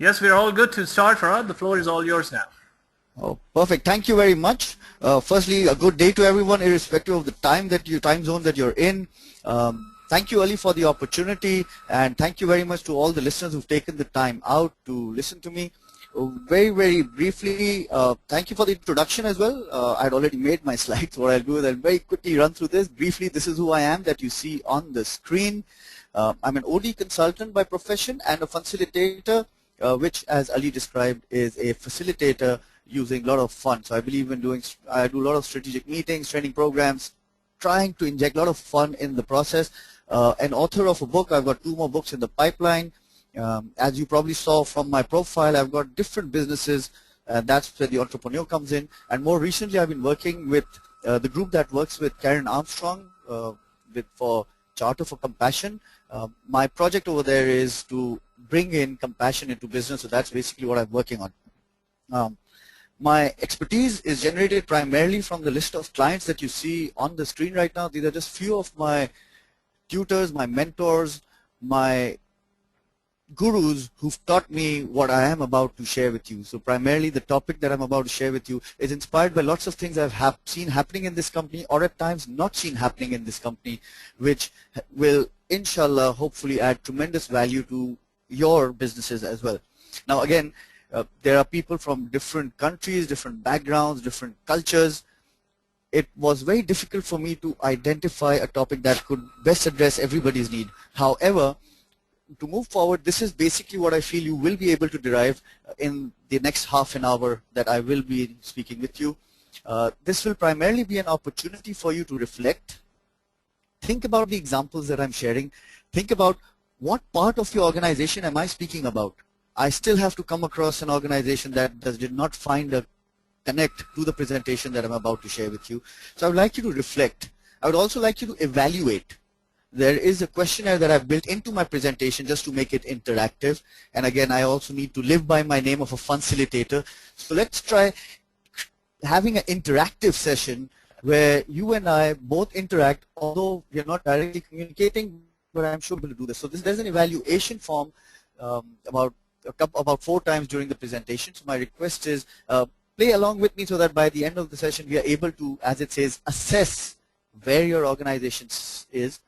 Yes, we're all good to start, Farhad. The floor is all yours now. Oh, perfect. Thank you very much. Firstly, a good day to everyone, irrespective of the time zone that you're in. Thank you, Ali, for the opportunity, and thank you very much to all the listeners who've taken the time out to listen to me. Very briefly, thank you for the introduction as well. I'd already made my slides. What I'll do is I'll very quickly run through this. Briefly, this is who I am that you see on the screen. I'm an OD consultant by profession and a facilitator, which, as Ali described, is a facilitator using a lot of fun. So I believe in I do a lot of strategic meetings, training programs, trying to inject a lot of fun in the process. An author of a book. I've got 2 more books in the pipeline. As you probably saw from my profile, I've got different businesses, and that's where the entrepreneur comes in. And more recently, I've been working with the group that works with Karen Armstrong for Charter for Compassion. My project over there is to bring in compassion into business, so that's basically what I'm working on. My expertise is generated primarily from the list of clients that you see on the screen right now. These are just few of my tutors, my mentors, my gurus who've taught me what I am about to share with you. So primarily the topic that I'm about to share with you is inspired by lots of things I've seen happening in this company, or at times not seen happening in this company, which will inshallah hopefully add tremendous value to your businesses as well. Now again, there are people from different countries, different backgrounds, different cultures. It was very difficult for me to identify a topic that could best address everybody's need. However, to move forward, this is basically what I feel you will be able to derive in the next half an hour that I will be speaking with you. This will primarily be an opportunity for you to reflect. Think about the examples that I'm sharing. Think about what part of your organization am I speaking about. I still have to come across an organization that did not find a connect to the presentation that I'm about to share with you. So I would like you to reflect. I would also like you to evaluate. There is a questionnaire that I've built into my presentation just to make it interactive. And again, I also need to live by my name of a facilitator. So let's try having an interactive session where you and I both interact, although we are not directly communicating, but I'm sure we'll do this. So there's an evaluation form about 4 times during the presentation. So my request is play along with me so that by the end of the session we are able to, as it says, assess where your organization is,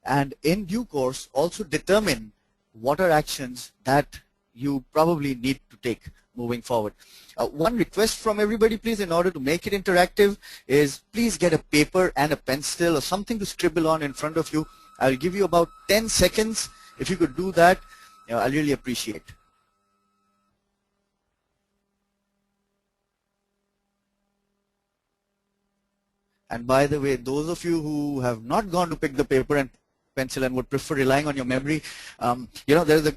and in due course also determine what are actions that you probably need to take moving forward. One request from everybody, please, in order to make it interactive, is please get a paper and a pencil or something to scribble on in front of you. I'll give you about 10 seconds. If you could do that, I'll really appreciate. And by the way, those of you who have not gone to pick the paper and pencil and would prefer relying on your memory, there's a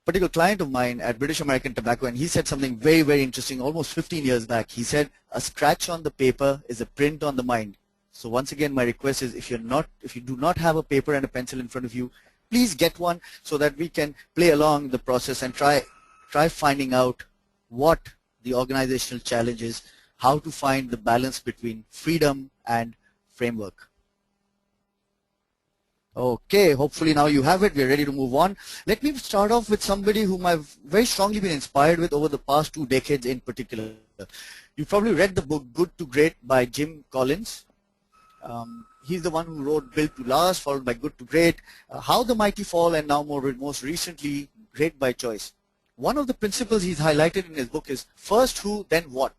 particular client of mine at British American Tobacco, and he said something very interesting almost 15 years back. He said, a scratch on the paper is a print on the mind. So once again, my request is, if you do not have a paper and a pencil in front of you, please get one so that we can play along the process and try finding out what the organizational challenge is, how to find the balance between freedom and framework. Okay, hopefully now you have it. We're ready to move on. Let me start off with somebody whom I've very strongly been inspired with over the past 2 decades in particular. You've probably read the book Good to Great by Jim Collins. He's the one who wrote Built to Last, followed by Good to Great, How the Mighty Fall, and now most recently, Great by Choice. One of the principles he's highlighted in his book is first who, then what.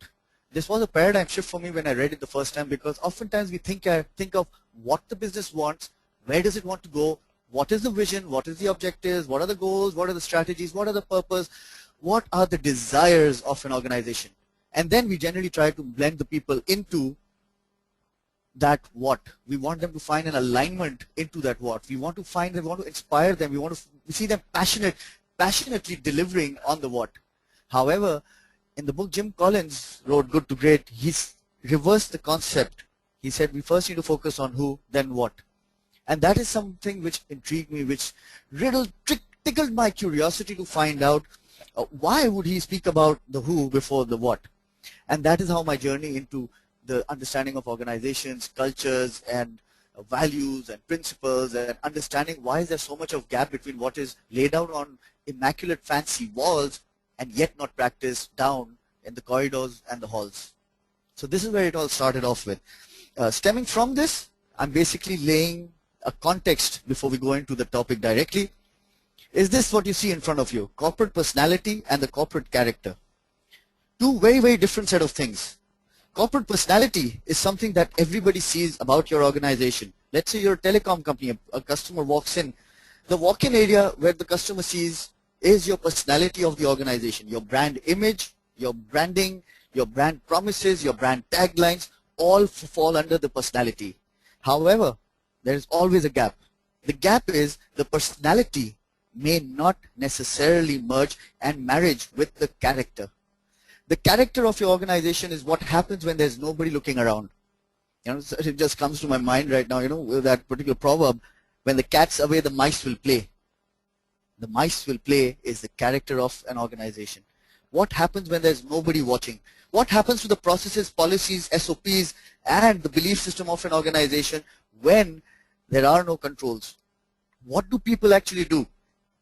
This was a paradigm shift for me when I read it the first time, because oftentimes we think of what the business wants, where does it want to go, what is the vision, what is the objectives, what are the goals, what are the strategies, what are the purpose, what are the desires of an organization. And then we generally try to blend the people into that what. We want them to find an alignment into that what. We want to find them, we want to inspire them, we want to see them passionately delivering on the what. However, in the book Jim Collins wrote Good to Great, he's reversed the concept. He said we first need to focus on who, then what. And that is something which intrigued me, which tickled my curiosity to find out why would he speak about the who before the what. And that is how my journey into the understanding of organizations, cultures, and values and principles, and understanding why is there so much of gap between what is laid out on immaculate fancy walls and yet not practice down in the corridors and the halls. So this is where it all started off with. Stemming from this, I'm basically laying a context before we go into the topic directly. Is this what you see in front of you? Corporate personality and the corporate character. Two very, very different set of things. Corporate personality is something that everybody sees about your organization. Let's say you're a telecom company, a customer walks in. The walk-in area where the customer sees is your personality of the organization, your brand image, your branding, your brand promises, your brand taglines, all fall under the personality. However, there is always a gap. The gap is the personality may not necessarily merge and marriage with the character. The character of your organization is what happens when there's nobody looking around. You know, it just comes to my mind right now, you know, with that particular proverb, when the cat's away, the mice will play. The mice will play is the character of an organization. What happens when there's nobody watching? What happens to the processes, policies, SOPs, and the belief system of an organization when there are no controls? What do people actually do?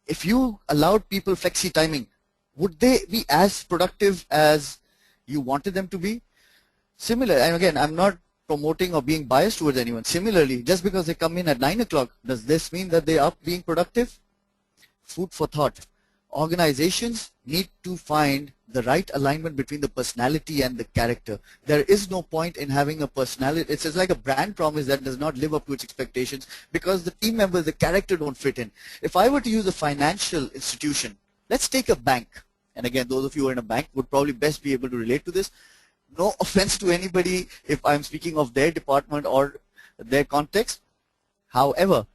If you allowed people flexi timing, would they be as productive as you wanted them to be? Similar, and again, I'm not promoting or being biased towards anyone. Similarly, just because they come in at 9 o'clock, does this mean that they are being productive? Food for thought. Organizations need to find the right alignment between the personality and the character. There is no point in having a personality. It's just like a brand promise that does not live up to its expectations because the team members, the character don't fit in. If I were to use a financial institution, let's take a bank. And again, those of you who are in a bank would probably best be able to relate to this. No offense to anybody if I'm speaking of their department or their context. However,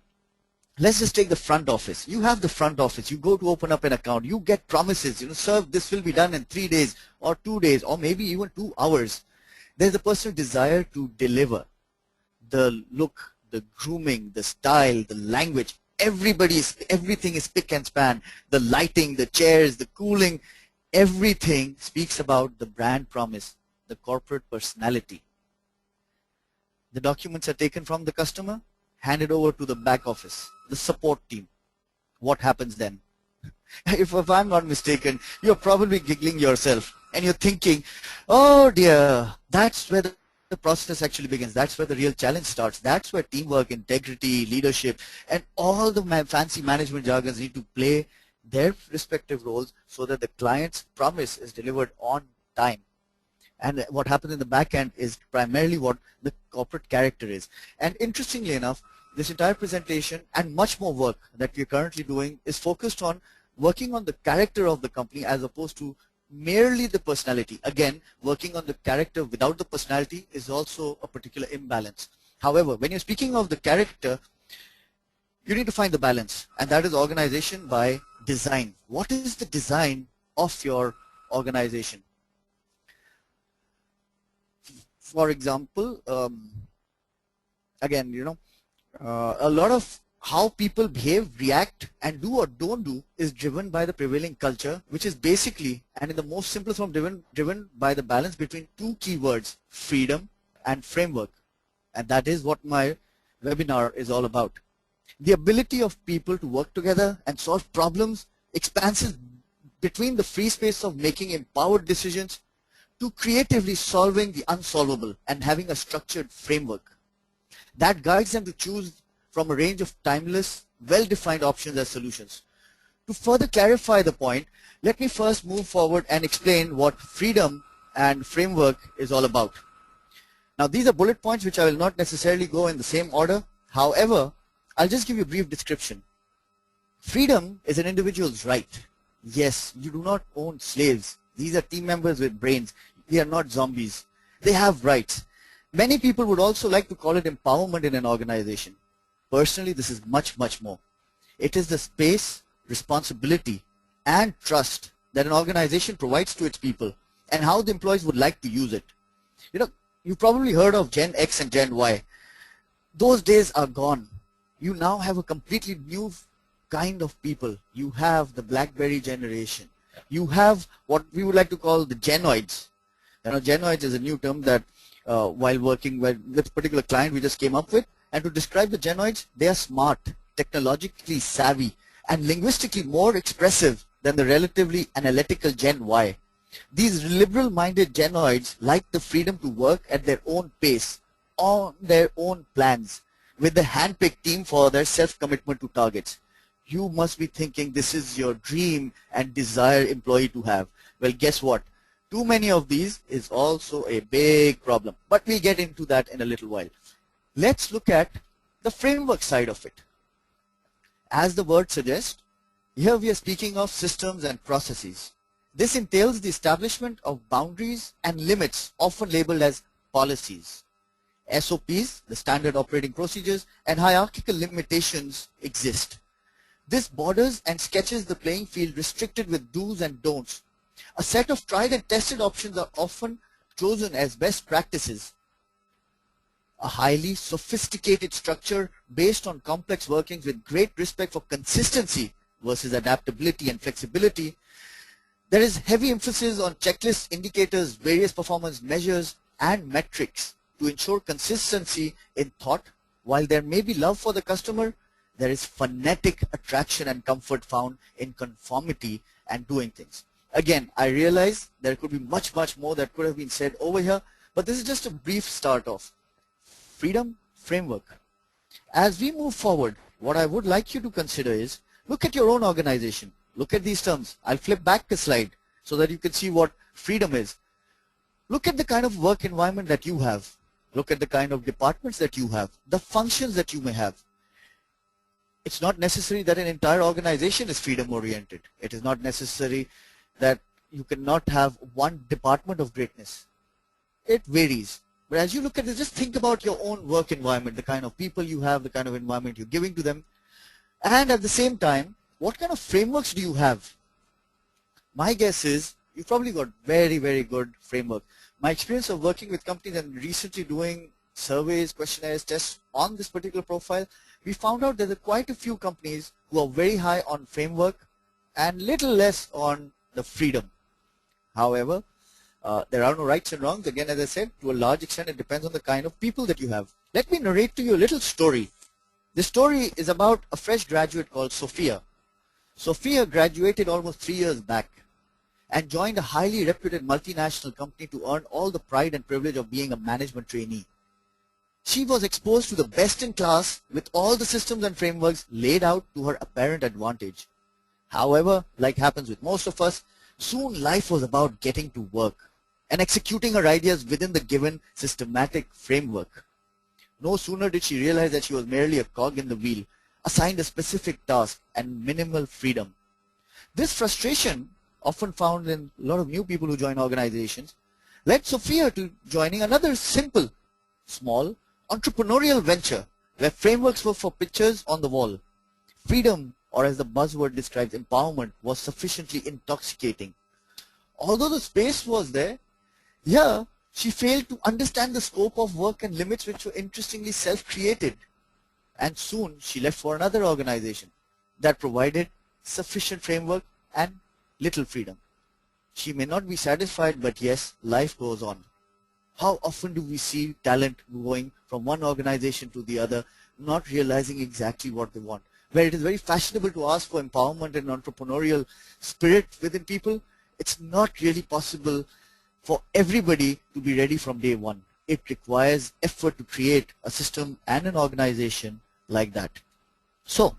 let's just take the front office. You have the front office. You go to open up an account. You get promises. You know, sir, this will be done in 3 days or 2 days or maybe even 2 hours. There's a personal desire to deliver. The look, the grooming, the style, the language. Everything is spick and span. The lighting, the chairs, the cooling, everything speaks about the brand promise, the corporate personality. The documents are taken from the customer, handed over to the back office, the support team. What happens then? If I'm not mistaken, you're probably giggling yourself and you're thinking, oh dear, that's where the process actually begins. That's where the real challenge starts. That's where teamwork, integrity, leadership, and all the fancy management jargons need to play their respective roles so that the client's promise is delivered on time. And what happens in the back end is primarily what the corporate character is. And interestingly enough, this entire presentation and much more work that we're currently doing is focused on working on the character of the company as opposed to merely the personality. Again, working on the character without the personality is also a particular imbalance. However, when you're speaking of the character, you need to find the balance, and that is organization by design. What is the design of your organization? For example, again, you know, a lot of how people behave, react, and do or don't do is driven by the prevailing culture, which is basically, and in the most simplest form, driven by the balance between two keywords, freedom and framework. And that is what my webinar is all about. The ability of people to work together and solve problems expands between the free space of making empowered decisions to creatively solving the unsolvable and having a structured framework that guides them to choose from a range of timeless, well-defined options as solutions. To further clarify the point, let me first move forward and explain what freedom and framework is all about. Now, these are bullet points which I will not necessarily go in the same order. However, I'll just give you a brief description. Freedom is an individual's right. Yes, you do not own slaves. These are team members with brains. They are not zombies. They have rights. Many people would also like to call it empowerment in an organization. Personally, this is much, much more. It is the space, responsibility, and trust that an organization provides to its people and how the employees would like to use it. You know, you've probably heard of Gen X and Gen Y. Those days are gone. You now have a completely new kind of people. You have the BlackBerry generation. You have what we would like to call the Genoids. You know, Genoids is a new term that while working with a particular client we just came up with. And to describe the Genoids, they are smart, technologically savvy, and linguistically more expressive than the relatively analytical Gen Y. These liberal-minded genoids like the freedom to work at their own pace, on their own plans, with the hand-picked team for their self-commitment to targets. You must be thinking this is your dream and desire employee to have. Well, guess what? Too many of these is also a big problem. But we'll get into that in a little while. Let's look at the framework side of it. As the word suggests, here we are speaking of systems and processes. This entails the establishment of boundaries and limits, often labeled as policies. SOPs, the standard operating procedures, and hierarchical limitations exist. This borders and sketches the playing field restricted with do's and don'ts. A set of tried and tested options are often chosen as best practices. A highly sophisticated structure based on complex workings with great respect for consistency versus adaptability and flexibility. There is heavy emphasis on checklists, indicators, various performance measures, and metrics to ensure consistency in thought. While there may be love for the customer, there is phonetic attraction and comfort found in conformity and doing things. Again, I realize there could be much more that could have been said over here, but this is just a brief start off. Freedom framework. As we move forward, what I would like you to consider is, look at your own organization. Look at these terms. I'll flip back a slide so that you can see what freedom is. Look at the kind of work environment that you have. Look at the kind of departments that you have, the functions that you may have. It's not necessary that an entire organization is freedom oriented. It is not necessary that you cannot have one department of greatness. It varies. But as you look at it, just think about your own work environment, the kind of people you have, the kind of environment you're giving to them. And at the same time, what kind of frameworks do you have? My guess is you've probably got very good framework. My experience of working with companies and recently doing surveys, questionnaires, tests on this particular profile, we found out there are quite a few companies who are very high on framework and little less on the freedom. However, there are no rights and wrongs. Again, as I said, to a large extent it depends on the kind of people that you have. Let me narrate to you a little story. This story is about a fresh graduate called Sophia. Sophia graduated almost 3 years back and joined a highly reputed multinational company to earn all the pride and privilege of being a management trainee. She was exposed to the best in class with all the systems and frameworks laid out to her apparent advantage. However, like happens with most of us, soon life was about getting to work and executing her ideas within the given systematic framework. No sooner did she realize that she was merely a cog in the wheel, assigned a specific task and minimal freedom. This frustration, often found in a lot of new people who join organizations, led Sophia to joining another simple, small, entrepreneurial venture where frameworks were for pictures on the wall. Freedom, or as the buzzword describes, empowerment, was sufficiently intoxicating. Although the space was there, here she failed to understand the scope of work and limits which were interestingly self-created. And soon she left for another organization that provided sufficient framework and little freedom. She may not be satisfied, but yes, life goes on. How often do we see talent going from one organization to the other, not realizing exactly what they want? Where it is very fashionable to ask for empowerment and entrepreneurial spirit within people, it's not really possible for everybody to be ready from day one. It requires effort to create a system and an organization like that. So,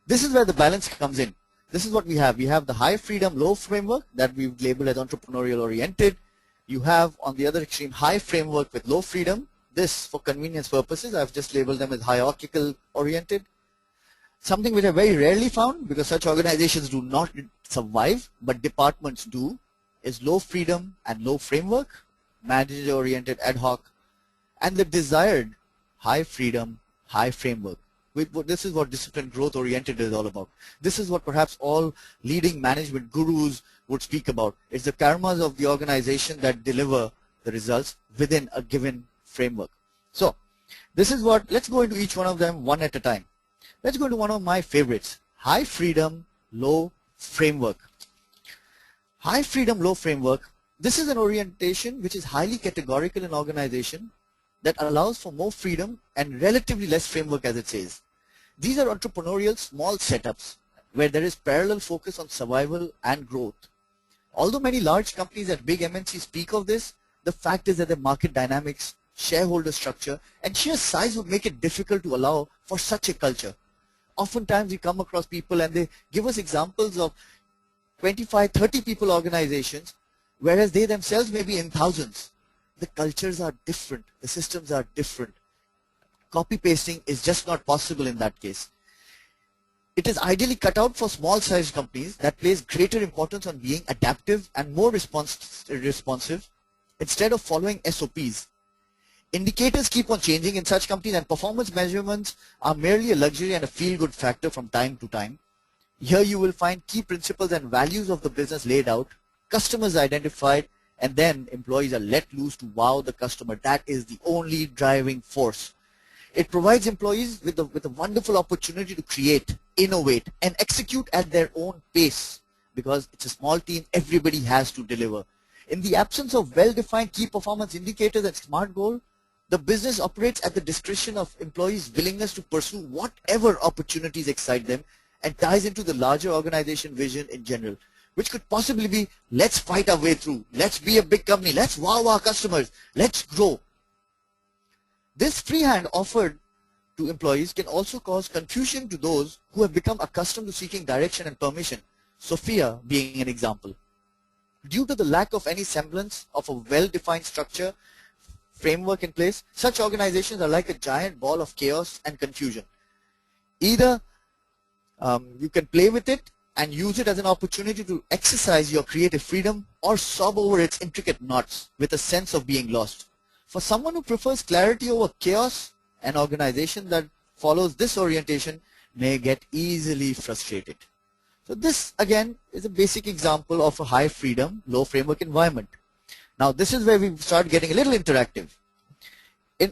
this is where the balance comes in. This is what we have. We have the high freedom, low framework that we've labeled as entrepreneurial oriented. You have on the other extreme high framework with low freedom. This, for convenience purposes, I've just labeled them as hierarchical oriented. Something which I very rarely found, because such organizations do not survive, but departments do, is low freedom and low framework, manager oriented ad hoc, and the desired high freedom, high framework. This is what discipline growth oriented is all about. This is what perhaps all leading management gurus would speak about. It's the karmas of the organization that deliver the results within a given framework. So this is what, let's go into each one of them one at a time. Let's go to one of my favorites, high freedom, low framework. High freedom, low framework. This is an orientation which is highly categorical in organization that allows for more freedom and relatively less framework, as it says. These are entrepreneurial small setups where there is parallel focus on survival and growth. Although many large companies and big MNCs speak of this, the fact is that the market dynamics, shareholder structure, and sheer size would make it difficult to allow for such a culture. Oftentimes we come across people and they give us examples of 25, 30 people organizations, whereas they themselves may be in thousands. The cultures are different, the systems are different. Copy pasting is just not possible in that case. It is ideally cut out for small sized companies that place greater importance on being adaptive and more responsive instead of following SOPs. Indicators keep on changing in such companies, and performance measurements are merely a luxury and a feel-good factor from time to time. Here you will find key principles and values of the business laid out, customers identified, and then employees are let loose to wow the customer. That is the only driving force. It provides employees with a wonderful opportunity to create, innovate, and execute at their own pace, because it's a small team, everybody has to deliver. In the absence of well-defined key performance indicators and SMART goal, the business operates at the discretion of employees' willingness to pursue whatever opportunities excite them and ties into the larger organization vision in general, which could possibly be, let's fight our way through, let's be a big company, let's wow our customers, let's grow. This free hand offered to employees can also cause confusion to those who have become accustomed to seeking direction and permission, Sophia being an example. Due to the lack of any semblance of a well-defined structure, framework in place, such organizations are like a giant ball of chaos and confusion. Either you can play with it and use it as an opportunity to exercise your creative freedom, or sob over its intricate knots with a sense of being lost. For someone who prefers clarity over chaos, an organization that follows this orientation may get easily frustrated. So this again is a basic example of a high freedom, low framework environment. Now this is where we start getting a little interactive.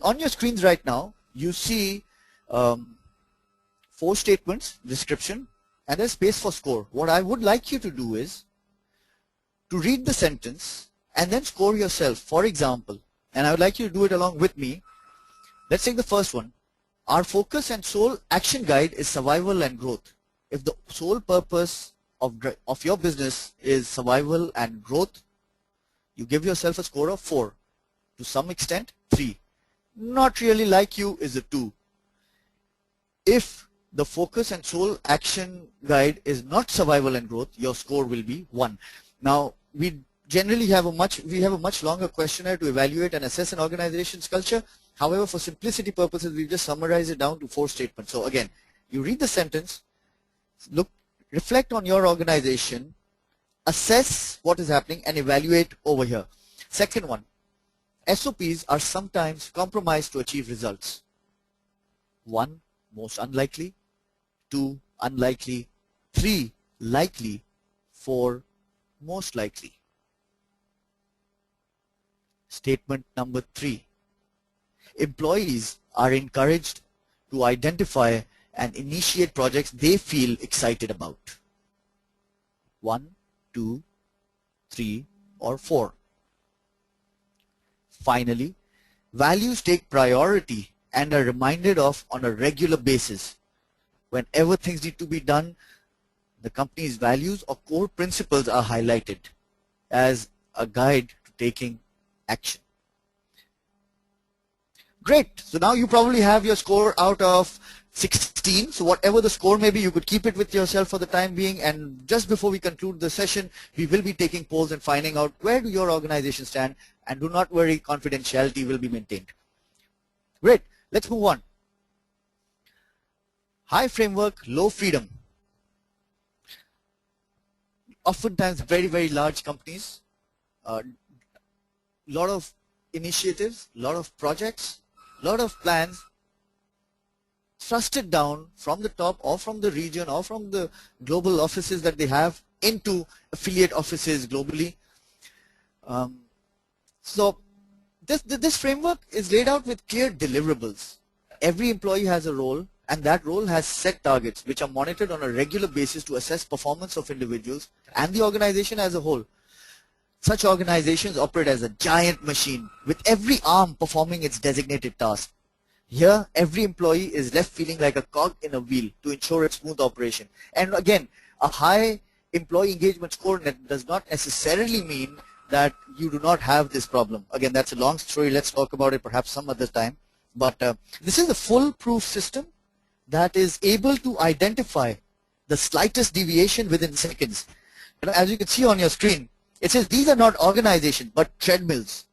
On your screens right now, you see 4 statements, description, and there's space for score. What I would like you to do is to read the sentence and then score yourself. For example, and I would like you to do it along with me. Let's take the first one. Our focus and sole action guide is survival and growth. If the sole purpose of your business is survival and growth, you give yourself a score of 4. To some extent, 3. Not really like you is a 2. If the focus and sole action guide is not survival and growth, your score will be 1. Now, we generally have a much longer questionnaire to evaluate and assess an organization's culture. However, for simplicity purposes, we've just summarized it down to 4 statements. So again, you read the sentence, reflect on your organization, assess what is happening, and evaluate over here. Second one, SOPs are sometimes compromised to achieve results. 1, most unlikely. 2, unlikely. 3, likely. 4, most likely. Statement number 3. Employees are encouraged to identify and initiate projects they feel excited about. 1, 2, 3, or 4. Finally, values take priority and are reminded of on a regular basis. Whenever things need to be done, the company's values or core principles are highlighted as a guide to taking action. Great. So now you probably have your score out of 16. So whatever the score may be, you could keep it with yourself for the time being. And just before we conclude the session, we will be taking polls and finding out where do your organization stand. And do not worry, confidentiality will be maintained. Great. Let's move on. High framework, low freedom. Oftentimes very, very large companies, lot of initiatives, lot of projects, lot of plans thrusted down from the top or from the region or from the global offices that they have into affiliate offices globally. So this framework is laid out with clear deliverables. Every employee has a role, and that role has set targets which are monitored on a regular basis to assess performance of individuals and the organization as a whole. Such organizations operate as a giant machine with every arm performing its designated task. Here, every employee is left feeling like a cog in a wheel to ensure its smooth operation. And again, a high employee engagement score does not necessarily mean that you do not have this problem. Again, that's a long story. Let's talk about it perhaps some other time. But this is a foolproof system that is able to identify the slightest deviation within seconds. As you can see on your screen, it says these are not organizations but treadmills.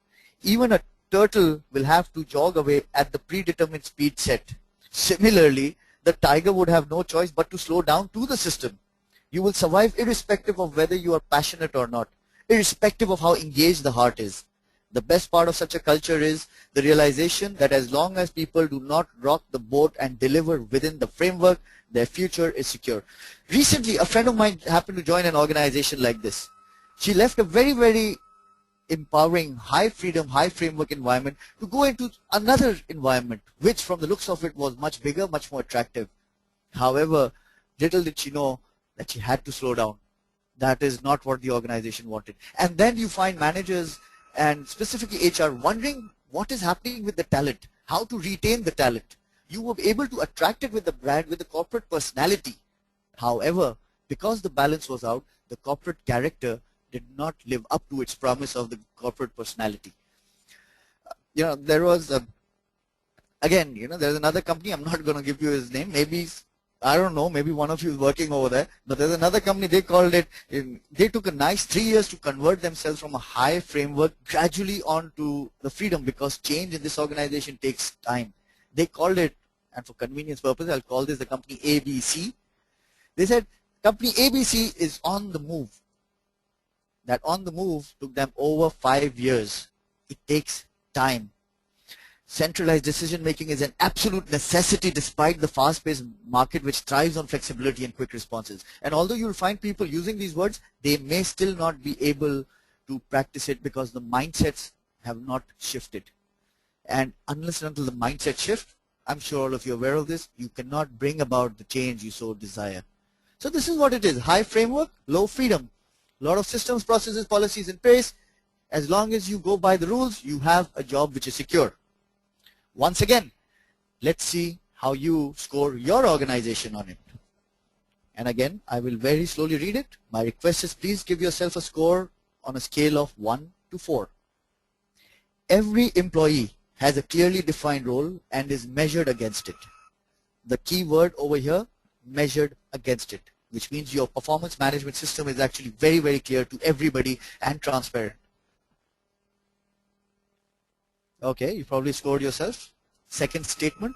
Even a turtle will have to jog away at the predetermined speed set. Similarly, the tiger would have no choice but to slow down to the system. You will survive irrespective of whether you are passionate or not, irrespective of how engaged the heart is. The best part of such a culture is the realization that as long as people do not rock the boat and deliver within the framework, their future is secure. Recently, a friend of mine happened to join an organization like this. She left a very, very empowering, high freedom, high framework environment to go into another environment, which from the looks of it was much bigger, much more attractive. However, little did she know that she had to slow down. That is not what the organization wanted. And then you find managers and specifically HR wondering what is happening with the talent, how to retain the talent. You were able to attract it with the brand, with the corporate personality. However, because the balance was out, the corporate character did not live up to its promise of the corporate personality. There was again, there's another company. I'm not going to give you his name. Maybe, I don't know, maybe one of you is working over there. But there's another company, they called it, they took a nice 3 years to convert themselves from a high framework gradually onto the freedom, because change in this organization takes time. They called it, and for convenience purpose, I'll call this the company ABC. They said company ABC is on the move. That on the move took them over 5 years. It takes time. Centralized decision making is an absolute necessity despite the fast-paced market which thrives on flexibility and quick responses. And although you'll find people using these words, they may still not be able to practice it because the mindsets have not shifted. And unless and until the mindset shift, I'm sure all of you are aware of this, you cannot bring about the change you so desire. So this is what it is. High framework, low freedom. A lot of systems, processes, policies in place. As long as you go by the rules, you have a job which is secure. Once again, let's see how you score your organization on it. And again, I will very slowly read it. My request is please give yourself a score on a scale of 1 to 4. Every employee has a clearly defined role and is measured against it. The key word over here, measured against it, which means your performance management system is actually very, very clear to everybody and transparent. Okay, you probably scored yourself. Second statement,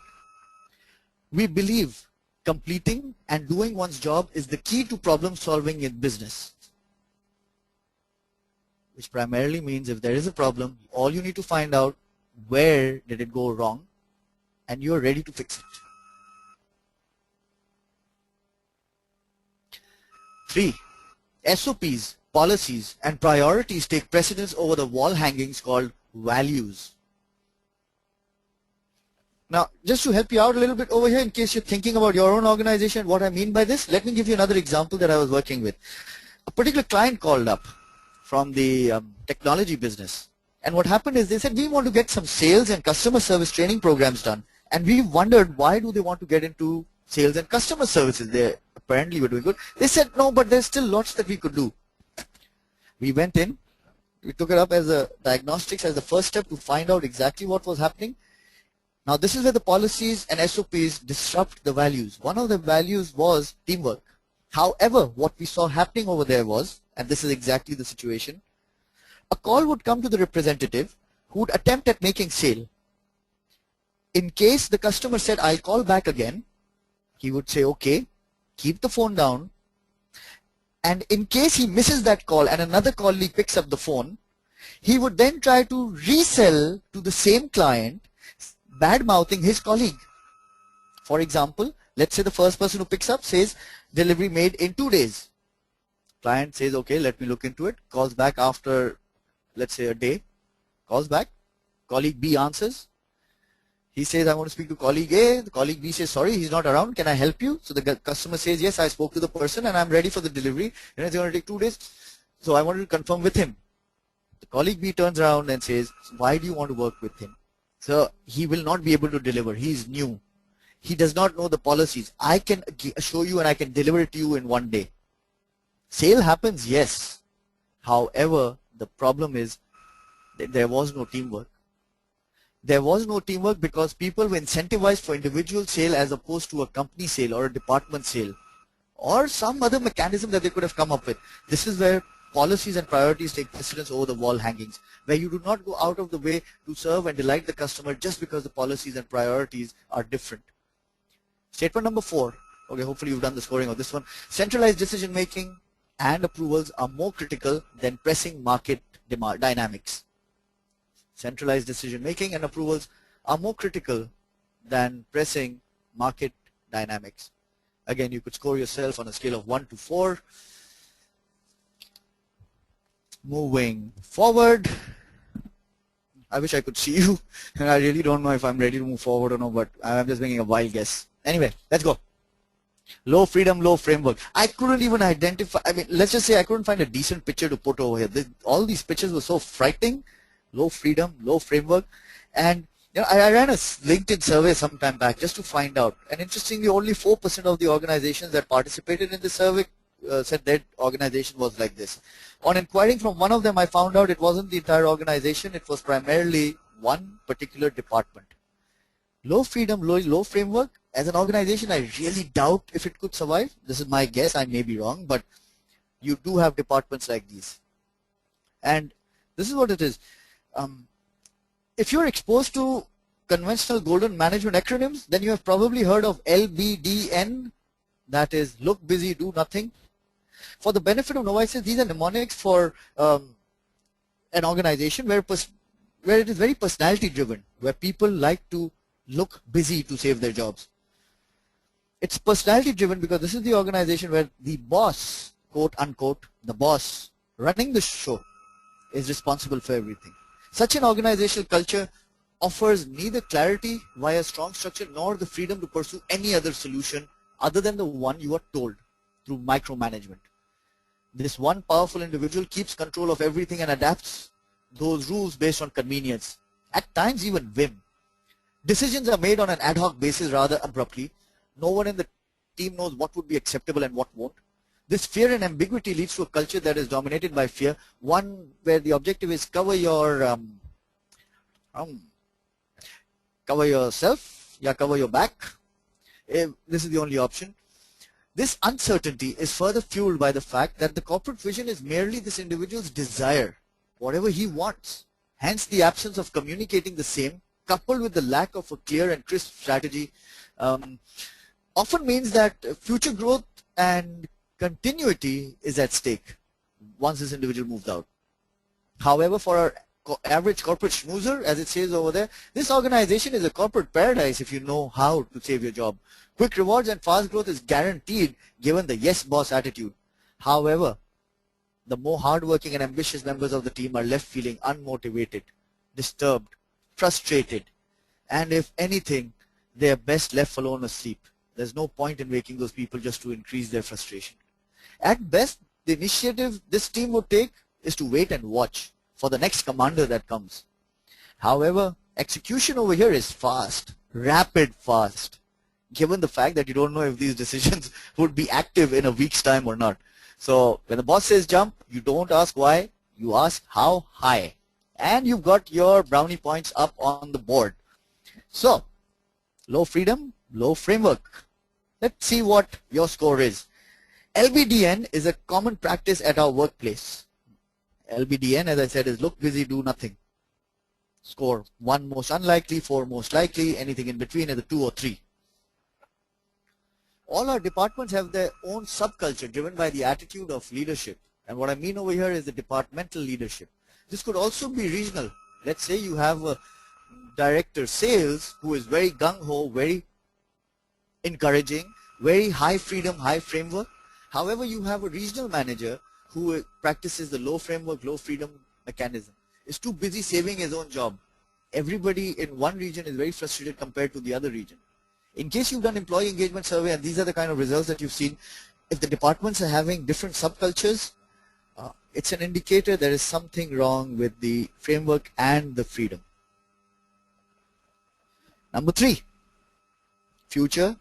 we believe completing and doing one's job is the key to problem solving in business. Which primarily means if there is a problem, all you need to find out where did it go wrong and you're ready to fix it. 3. SOPs, policies, and priorities take precedence over the wall hangings called values. Now, just to help you out a little bit over here, in case you're thinking about your own organization, what I mean by this, let me give you another example that I was working with. A particular client called up from the technology business. And what happened is they said, we want to get some sales and customer service training programs done. And we wondered, why do they want to get into sales and customer services? They apparently were doing good. They said, no, but there's still lots that we could do. We went in, we took it up as a diagnostics as the first step to find out exactly what was happening. Now this is where the policies and SOPs disrupt the values. One of the values was teamwork. However, what we saw happening over there was, and this is exactly the situation, a call would come to the representative who would attempt at making sale. In case the customer said, I'll call back again, he would say, okay, keep the phone down. And in case he misses that call and another colleague picks up the phone, he would then try to resell to the same client, bad-mouthing his colleague. For example, let's say the first person who picks up says, delivery made in 2 days. Client says, okay, let me look into it. Calls back after, let's say, a day. Calls back. Colleague B answers. He says, I want to speak to colleague A. The colleague B says, sorry, he's not around. Can I help you? So the customer says, yes, I spoke to the person and I'm ready for the delivery. And it's going to take 2 days. So I wanted to confirm with him. The colleague B turns around and says, why do you want to work with him? So he will not be able to deliver. He is new. He does not know the policies. I can show you and I can deliver it to you in one day. Sale happens, yes. However, the problem is that there was no teamwork. There was no teamwork because people were incentivized for individual sale as opposed to a company sale or a department sale or some other mechanism that they could have come up with. This is where policies and priorities take precedence over the wall hangings, where you do not go out of the way to serve and delight the customer just because the policies and priorities are different. Statement number 4. Okay, hopefully you've done the scoring of this one. Centralized decision making and approvals are more critical than pressing market dynamics. Centralized decision making and approvals are more critical than pressing market dynamics. Again, you could score yourself on a scale of 1 to 4. Moving forward. I wish I could see you, and I really don't know if I'm ready to move forward or no, but I'm just making a wild guess. Anyway, let's go. Low freedom, low framework. I couldn't even identify, let's just say I couldn't find a decent picture to put over here. All these pictures were so frightening. Low freedom, low framework. And I ran a LinkedIn survey some time back just to find out. And interestingly, only 4% of the organizations that participated in the survey said their organization was like this. On inquiring from one of them, I found out it wasn't the entire organization. It was primarily one particular department. Low freedom, low framework. As an organization, I really doubt if it could survive. This is my guess. I may be wrong, but you do have departments like these. And this is what it is. If you're exposed to conventional golden management acronyms, then you have probably heard of LBDN, that is look busy, do nothing. For the benefit of novices, these are mnemonics for an organization where it is very personality driven, where people like to look busy to save their jobs. It's personality driven because this is the organization where the boss, quote unquote, the boss running the show is responsible for everything. Such an organizational culture offers neither clarity via strong structure nor the freedom to pursue any other solution other than the one you are told through micromanagement. This one powerful individual keeps control of everything and adapts those rules based on convenience, at times even whim. Decisions are made on an ad hoc basis rather abruptly. No one in the team knows what would be acceptable and what won't. This fear and ambiguity leads to a culture that is dominated by fear, one where the objective is cover yourself, cover your back. This is the only option. This uncertainty is further fueled by the fact that the corporate vision is merely this individual's desire, whatever he wants. Hence, the absence of communicating the same, coupled with the lack of a clear and crisp strategy, often means that future growth and continuity is at stake once this individual moves out. However, for our average corporate schmoozer, as it says over there, this organization is a corporate paradise if you know how to save your job. Quick rewards and fast growth is guaranteed given the yes boss attitude. However, the more hardworking and ambitious members of the team are left feeling unmotivated, disturbed, frustrated, and if anything, they are best left alone asleep. There's no point in waking those people just to increase their frustration. At best, the initiative this team would take is to wait and watch for the next commander that comes. However, execution over here is fast, rapid fast, given the fact that you don't know if these decisions would be active in a week's time or not. So when the boss says jump, you don't ask why, you ask how high. And you've got your brownie points up on the board. So, low freedom, low framework. Let's see what your score is. LBDN is a common practice at our workplace. LBDN, as I said, is look busy, do nothing. Score 1 most unlikely, 4 most likely, anything in between is a 2 or 3. All our departments have their own subculture driven by the attitude of leadership. And what I mean over here is the departmental leadership. This could also be regional. Let's say you have a director sales who is very gung-ho, very encouraging, very high freedom, high framework. However, you have a regional manager who practices the low framework, low freedom mechanism. Is too busy saving his own job. Everybody in one region is very frustrated compared to the other region. In case you've done employee engagement survey and these are the kind of results that you've seen, if the departments are having different subcultures, it's an indicator there is something wrong with the framework and the freedom. Number 3, future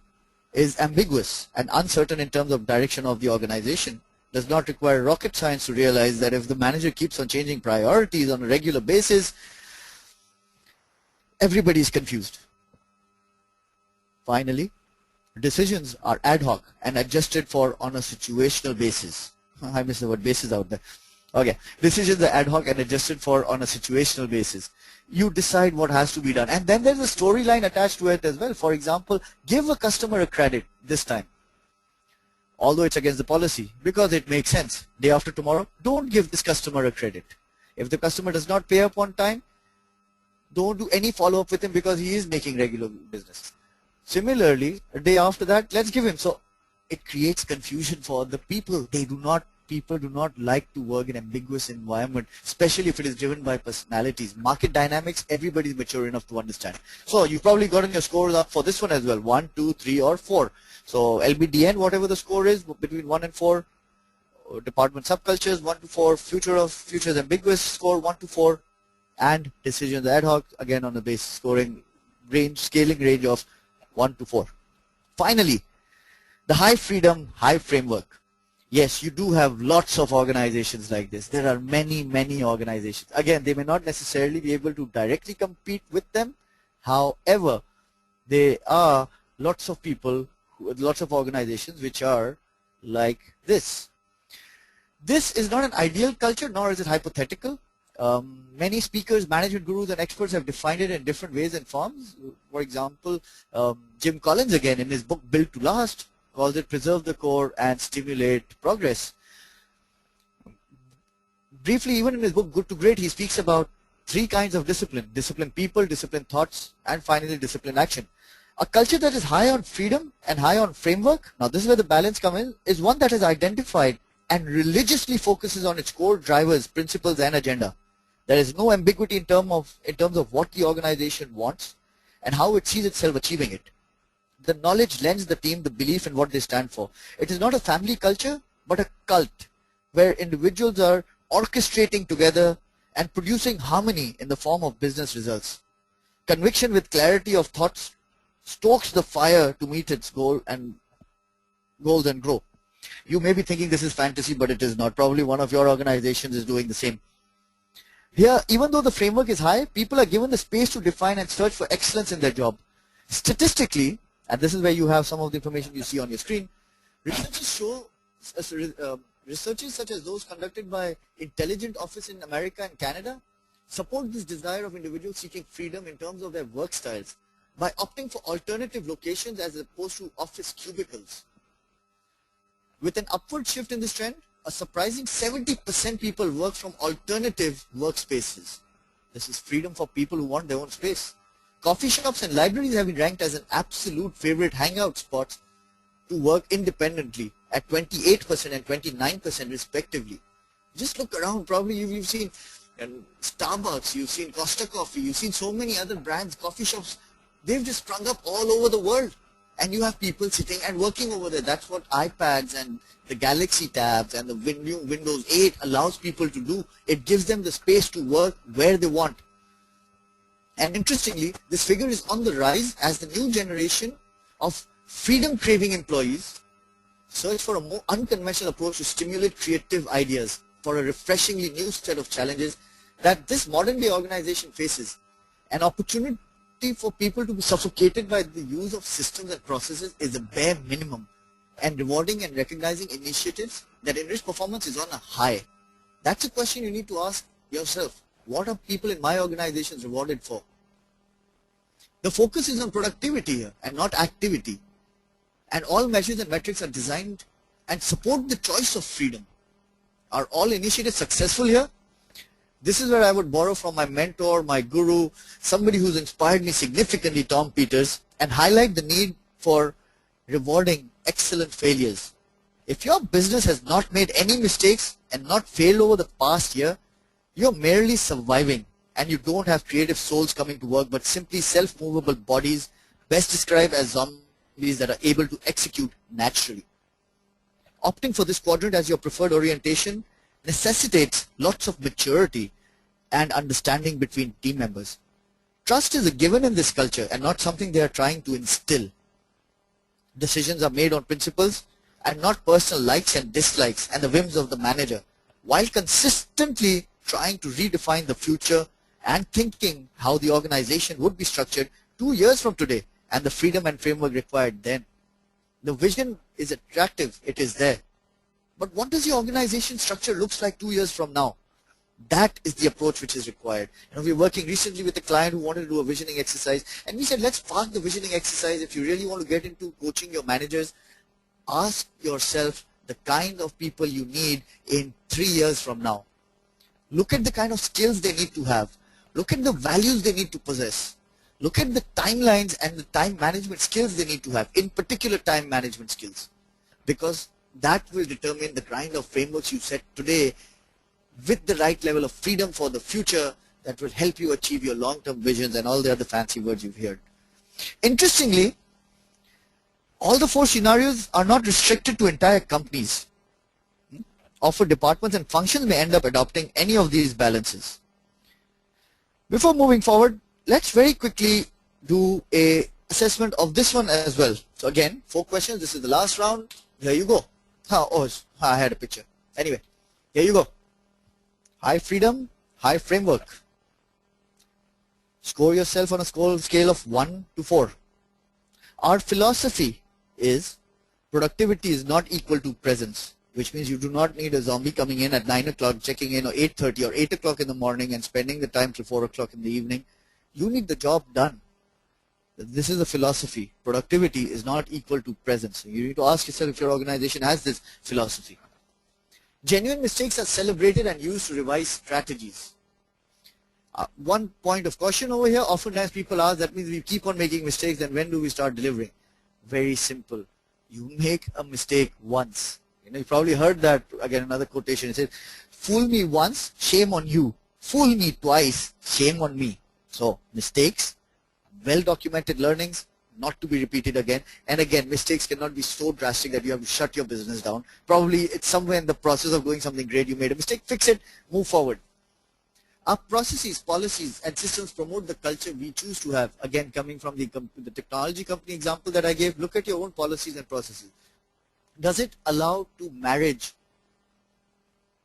is ambiguous and uncertain in terms of direction of the organization. Does not require rocket science to realize that if the manager keeps on changing priorities on a regular basis, everybody is confused. Finally, decisions are ad hoc and adjusted for on a situational basis. I missed the word basis out there. Okay, decisions are ad hoc and adjusted for on a situational basis. You decide what has to be done, and then there's a storyline attached to it as well. For example, give a customer a credit this time, although it's against the policy, because it makes sense. Day after tomorrow, don't give this customer a credit. If the customer does not pay up on time, don't do any follow-up with him because he is making regular business. Similarly, a day after that, let's give him. So it creates confusion for the people. People do not like to work in ambiguous environment, especially if it is driven by personalities. Market dynamics, everybody is mature enough to understand. So you've probably gotten your scores up for this one as well, 1, 2, 3 or 4. So LBDN, whatever the score is, between 1 and 4, department subcultures, 1 to 4, futures ambiguous score, 1 to 4, and decisions ad hoc, again on the base scoring range, scaling range of 1 to 4. Finally, the high freedom, high framework. Yes, you do have lots of organizations like this. There are many, many organizations. Again, they may not necessarily be able to directly compete with them. However, there are lots of people, lots of organizations which are like this. This is not an ideal culture, nor is it hypothetical. Many speakers, management gurus and experts have defined it in different ways and forms. For example, Jim Collins again in his book Built to Last calls it preserve the core and stimulate progress. Briefly, even in his book Good to Great, he speaks about 3 kinds of discipline: discipline people, discipline thoughts, and finally discipline action. A culture that is high on freedom and high on framework, now this is where the balance comes in, is one that is identified and religiously focuses on its core drivers, principles and agenda. There is no ambiguity in terms of what the organization wants and how it sees itself achieving it. The knowledge lends the team the belief in what they stand for. It is not a family culture, but a cult where individuals are orchestrating together and producing harmony in the form of business results. Conviction with clarity of thoughts stokes the fire to meet its goals and grow. You may be thinking this is fantasy, but it is not. Probably one of your organizations is doing the same. Here, even though the framework is high, people are given the space to define and search for excellence in their job. Statistically, and this is where you have some of the information you see on your screen, researches such as those conducted by Intelligent Office in America and Canada support this desire of individuals seeking freedom in terms of their work styles by opting for alternative locations as opposed to office cubicles. With an upward shift in this trend, a surprising 70% people work from alternative workspaces. This is freedom for people who want their own space. Coffee shops and libraries have been ranked as an absolute favorite hangout spots to work independently at 28% and 29% respectively. Just look around, probably you've seen Starbucks, you've seen Costa Coffee, you've seen so many other brands, coffee shops. They've just sprung up all over the world. And you have people sitting and working over there. That's what iPads and the Galaxy tabs and the new Windows 8 allows people to do. It gives them the space to work where they want. And interestingly, this figure is on the rise as the new generation of freedom-craving employees search for a more unconventional approach to stimulate creative ideas for a refreshingly new set of challenges that this modern-day organization faces. An opportunity for people to be suffocated by the use of systems and processes is a bare minimum, and rewarding and recognizing initiatives that enrich performance is on a high. That's a question you need to ask yourself. What are people in my organizations rewarded for? The focus is on productivity here and not activity, and all measures and metrics are designed and support the choice of freedom. Are all initiatives successful here? This is where I would borrow from my mentor, my guru, somebody who's inspired me significantly, Tom Peters, and highlight the need for rewarding excellent failures. If your business has not made any mistakes and not failed over the past year, you're merely surviving and you don't have creative souls coming to work, but simply self-movable bodies, best described as zombies that are able to execute naturally. Opting for this quadrant as your preferred orientation necessitates lots of maturity and understanding between team members. Trust is a given in this culture and not something they are trying to instill. Decisions are made on principles and not personal likes and dislikes and the whims of the manager, while consistently trying to redefine the future and thinking how the organization would be structured 2 years from today and the freedom and framework required then. The vision is attractive, it is there. But what does your organization structure looks like 2 years from now? That is the approach which is required. We were working recently with a client who wanted to do a visioning exercise, and we said, let's park the visioning exercise. If you really want to get into coaching your managers, ask yourself the kind of people you need in 3 years from now. Look at the kind of skills they need to have. Look at the values they need to possess. Look at the timelines and the time management skills they need to have, in particular time management skills, because that will determine the kind of frameworks you set today with the right level of freedom for the future that will help you achieve your long-term visions and all the other fancy words you've heard. Interestingly, all the 4 scenarios are not restricted to entire companies. Often departments and functions may end up adopting any of these balances. Before moving forward, let's very quickly do a assessment of this one as well. So again, 4 questions. This is the last round. Here you go. I had a picture. Anyway, here you go. High freedom, high framework. Score yourself on a scale of 1 to 4. Our philosophy is productivity is not equal to presence, which means you do not need a zombie coming in at 9 o'clock, checking in, or 8:30 or 8 o'clock in the morning and spending the time till 4 o'clock in the evening. You need the job done. This is a philosophy. Productivity is not equal to presence. You need to ask yourself if your organization has this philosophy. Genuine mistakes are celebrated and used to revise strategies. One point of caution over here, oftentimes people ask, that means we keep on making mistakes, then when do we start delivering? Very simple. You make a mistake once. You probably heard that, again, another quotation. It says, fool me once, shame on you. Fool me twice, shame on me. So, mistakes, well-documented learnings, not to be repeated again. And again, mistakes cannot be so drastic that you have to shut your business down. Probably it's somewhere in the process of doing something great, you made a mistake, fix it, move forward. Our processes, policies, and systems promote the culture we choose to have. Again, coming from the technology company example that I gave, look at your own policies and processes. Does it allow to marriage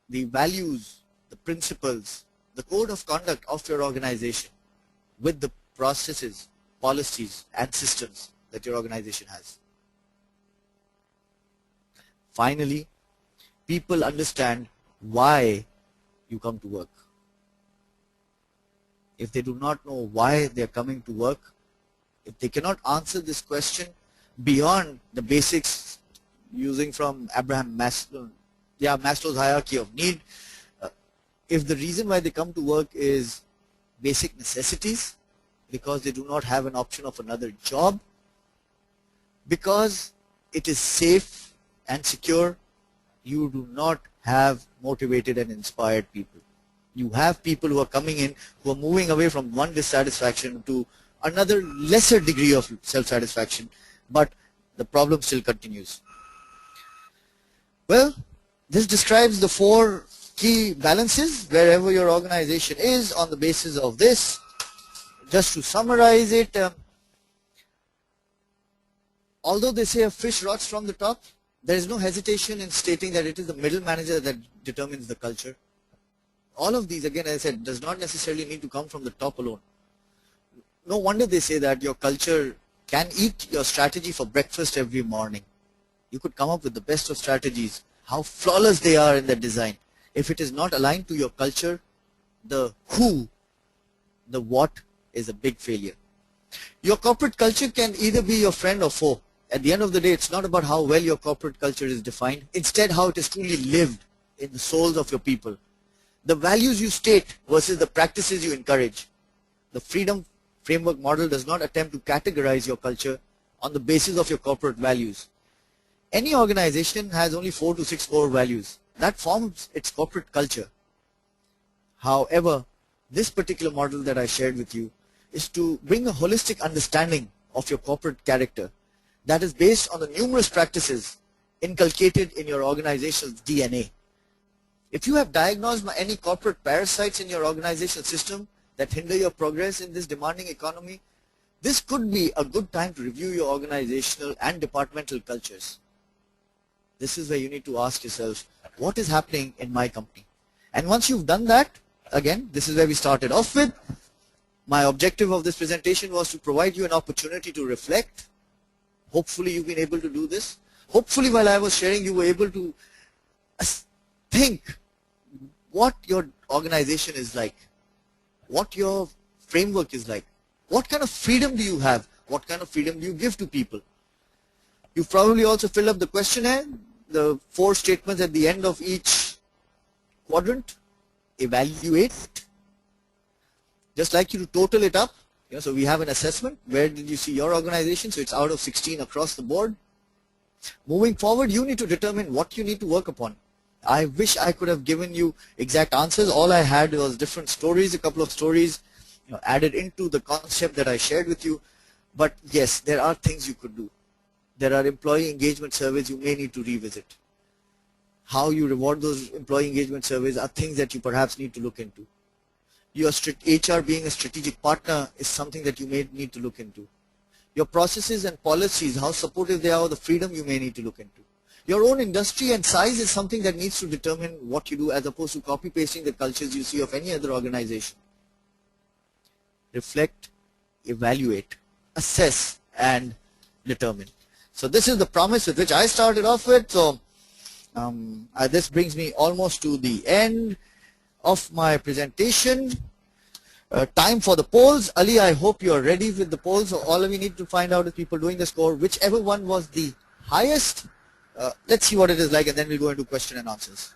the values, the principles, the code of conduct of your organization with the processes, policies, and systems that your organization has? Finally, people understand why you come to work. If they do not know why they are coming to work, if they cannot answer this question beyond the basics using from Maslow's hierarchy of need, if the reason why they come to work is basic necessities, because they do not have an option of another job, because it is safe and secure, you do not have motivated and inspired people. You have people who are coming in, who are moving away from one dissatisfaction to another lesser degree of self-satisfaction, but the problem still continues. Well, this describes the 4 key balances wherever your organization is on the basis of this. Just to summarize it, although they say a fish rots from the top, there is no hesitation in stating that it is the middle manager that determines the culture. All of these, again, as I said, does not necessarily need to come from the top alone. No wonder they say that your culture can eat your strategy for breakfast every morning. You could come up with the best of strategies, how flawless they are in their design. If it is not aligned to your culture, the who, the what is a big failure. Your corporate culture can either be your friend or foe. At the end of the day, it's not about how well your corporate culture is defined, instead how it is truly lived in the souls of your people. The values you state versus the practices you encourage. The freedom framework model does not attempt to categorize your culture on the basis of your corporate values. Any organization has only 4 to 6 core values. That forms its corporate culture. However, this particular model that I shared with you is to bring a holistic understanding of your corporate character that is based on the numerous practices inculcated in your organization's DNA. If you have diagnosed any corporate parasites in your organizational system, that hinder your progress in this demanding economy, this could be a good time to review your organizational and departmental cultures. This is where you need to ask yourself, what is happening in my company? And once you've done that, again, this is where we started off with. My objective of this presentation was to provide you an opportunity to reflect. Hopefully you've been able to do this. Hopefully while I was sharing, you were able to think what your organization is like, what your framework is like, what kind of freedom do you have, what kind of freedom do you give to people. You've probably also filled up the questionnaire, the 4 statements at the end of each quadrant. Evaluate. Just like you to total it up. So we have an assessment. Where did you see your organization? So it's out of 16 across the board. Moving forward, you need to determine what you need to work upon. I wish I could have given you exact answers. All I had was different stories, a couple of stories added into the concept that I shared with you. But yes, there are things you could do. There are employee engagement surveys you may need to revisit. How you reward those employee engagement surveys are things that you perhaps need to look into. Your HR being a strategic partner is something that you may need to look into. Your processes and policies, how supportive they are, the freedom you may need to look into. Your own industry and size is something that needs to determine what you do as opposed to copy-pasting the cultures you see of any other organization. Reflect, evaluate, assess, and determine. So this is the promise with which I started off with. So this brings me almost to the end of my presentation. Time for the polls. Ali, I hope you're ready with the polls. So all we need to find out is people doing the score. Whichever one was the highest, let's see what it is like, and then we'll go into question and answers.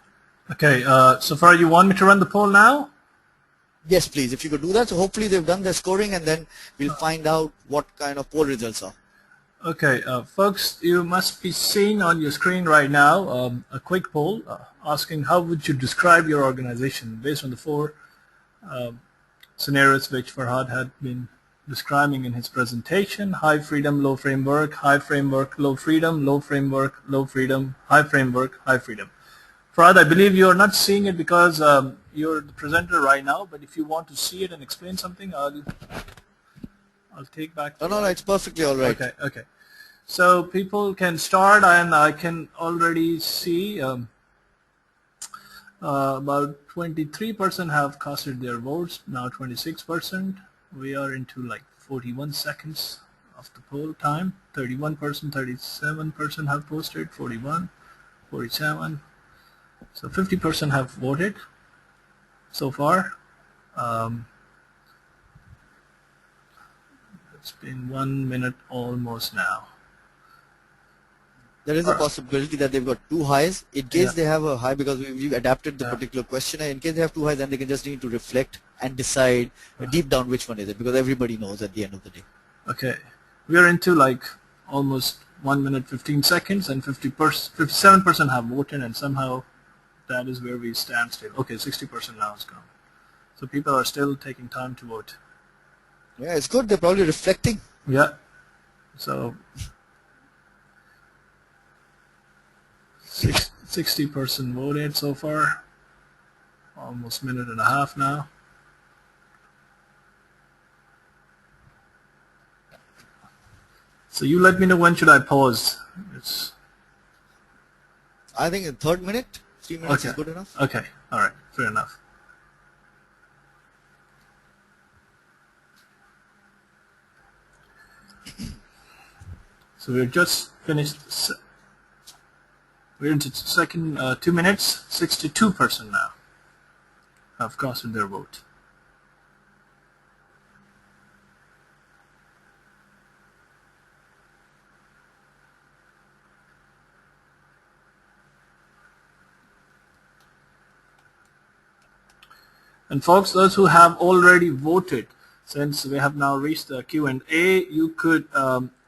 Okay, so Farhad, you want me to run the poll now? Yes, please, if you could do that. So hopefully they've done their scoring, and then we'll find out what kind of poll results are. Okay, folks, you must be seeing on your screen right now a quick poll asking how would you describe your organization based on the 4 scenarios which Farhad had been describing in his presentation: high freedom, low framework, high framework, low freedom, low framework, low freedom, high framework, high freedom. Farhad, I believe you are not seeing it because you're the presenter right now, but if you want to see it and explain something, I'll take back. No, it's perfectly all right. Okay. So people can start, and I can already see about 23% have casted their votes, now 26%. We are into like 41 seconds of the poll time. 31%, 37% have posted, 41, 47. So 50% have voted so far. It's been 1 minute almost now. There is a possibility that they've got 2 highs. In case they have a high, because we've adapted the particular questionnaire, in case they have 2 highs, then they can just need to reflect and decide deep down which one is it, because everybody knows at the end of the day. Okay. We are into like almost 1 minute 15 seconds, and 57% have voted, and somehow that is where we stand still. Okay, 60% now is gone. So people are still taking time to vote. Yeah, it's good. They're probably reflecting. Yeah. So 60% voted so far. Almost a minute and a half now. So you let me know when should I pause. I think the 3rd minute, 3 minutes is good enough. Okay, all right, fair enough. So we're just finished. We're into second 2 minutes. 62% now have casted their vote. And folks, those who have already voted, since we have now reached the Q&A, you could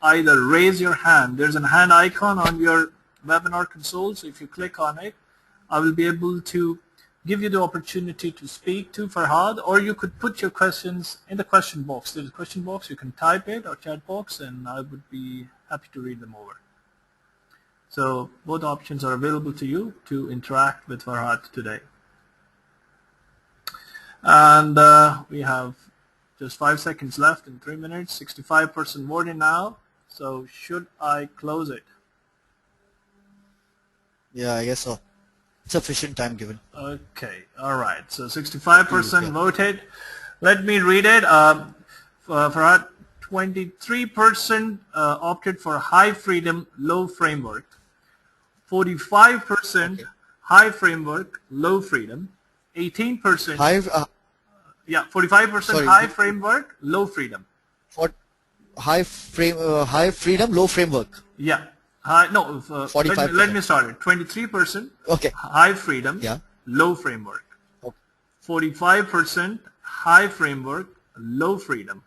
either raise your hand. There's a hand icon on your webinar console, so if you click on it, I will be able to give you the opportunity to speak to Farhad, or you could put your questions in the question box. There's a question box, you can type it, or chat box, and I would be happy to read them over. So both options are available to you to interact with Farhad today. And we have just 5 seconds left in 3 minutes. 65% voted now. So should I close it? Yeah, I guess so. Sufficient time given. Okay, all right. So 65% voted. Let me read it. Farhad, 23% opted for high freedom, low framework. 45% high framework, low freedom. 18% yeah, 45% high framework, low freedom. For high freedom, low framework. Yeah. No, 45%. let me start it. 23% high freedom, low framework. 45% high framework, low freedom.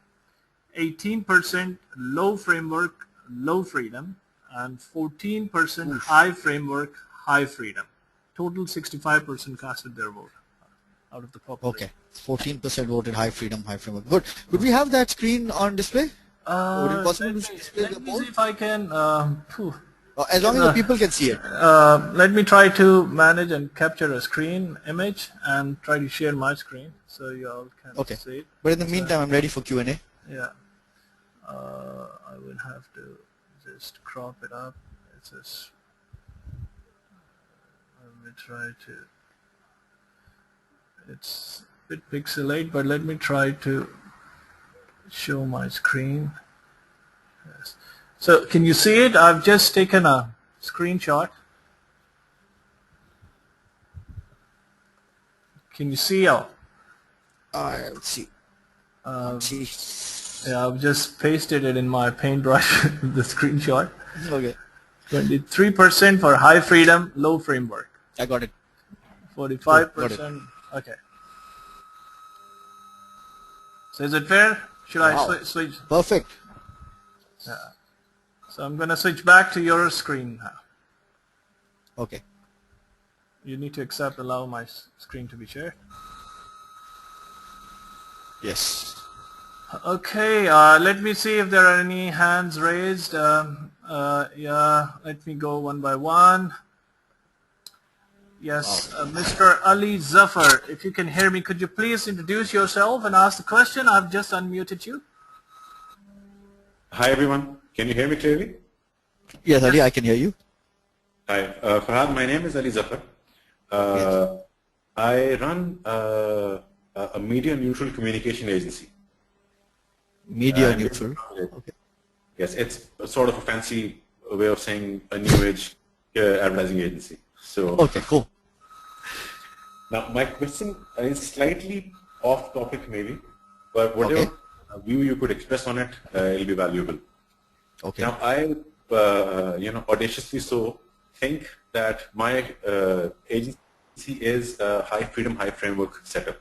18% low framework, low freedom. And 14% high framework, high freedom. Total 65% casted their vote out of the population. Okay. 14% voted high freedom, high framework. Good. Could we have that screen on display? Would it be possible to display the poll? Let me see if I can. As long as the people can see it. Let me try to manage and capture a screen image and try to share my screen so you all can see it. But in the meantime, I'm ready for Q&A. Yeah. I will have to just crop it up. It's just, let me try to. It's a bit pixelate, but let me try to show my screen. Yes. So can you see it? I've just taken a screenshot. Can you see all? Let's see. Yeah, I've just pasted it in my paintbrush, the screenshot. Okay. 23% for high freedom, low framework. I got it. 45%. Okay. So is it fair? Should I switch? Perfect. Yeah. So I'm going to switch back to your screen now. Okay. You need to allow my screen to be shared. Yes. Okay, let me see if there are any hands raised. Yeah, let me go one by one. Yes, Mr. Ali Zafar, if you can hear me, could you please introduce yourself and ask the question? I've just unmuted you. Hi everyone, can you hear me clearly? Yes, Ali, I can hear you. Hi, Farhad, my name is Ali Zafar. I run a media neutral communication agency. Media neutral. Okay. Yes, it's sort of a fancy way of saying a new age advertising agency. So okay, cool. Now my question is slightly off topic maybe, but whatever view you could express on it, it'll be valuable. Okay. Now I, audaciously so think that my agency is a high freedom, high framework setup.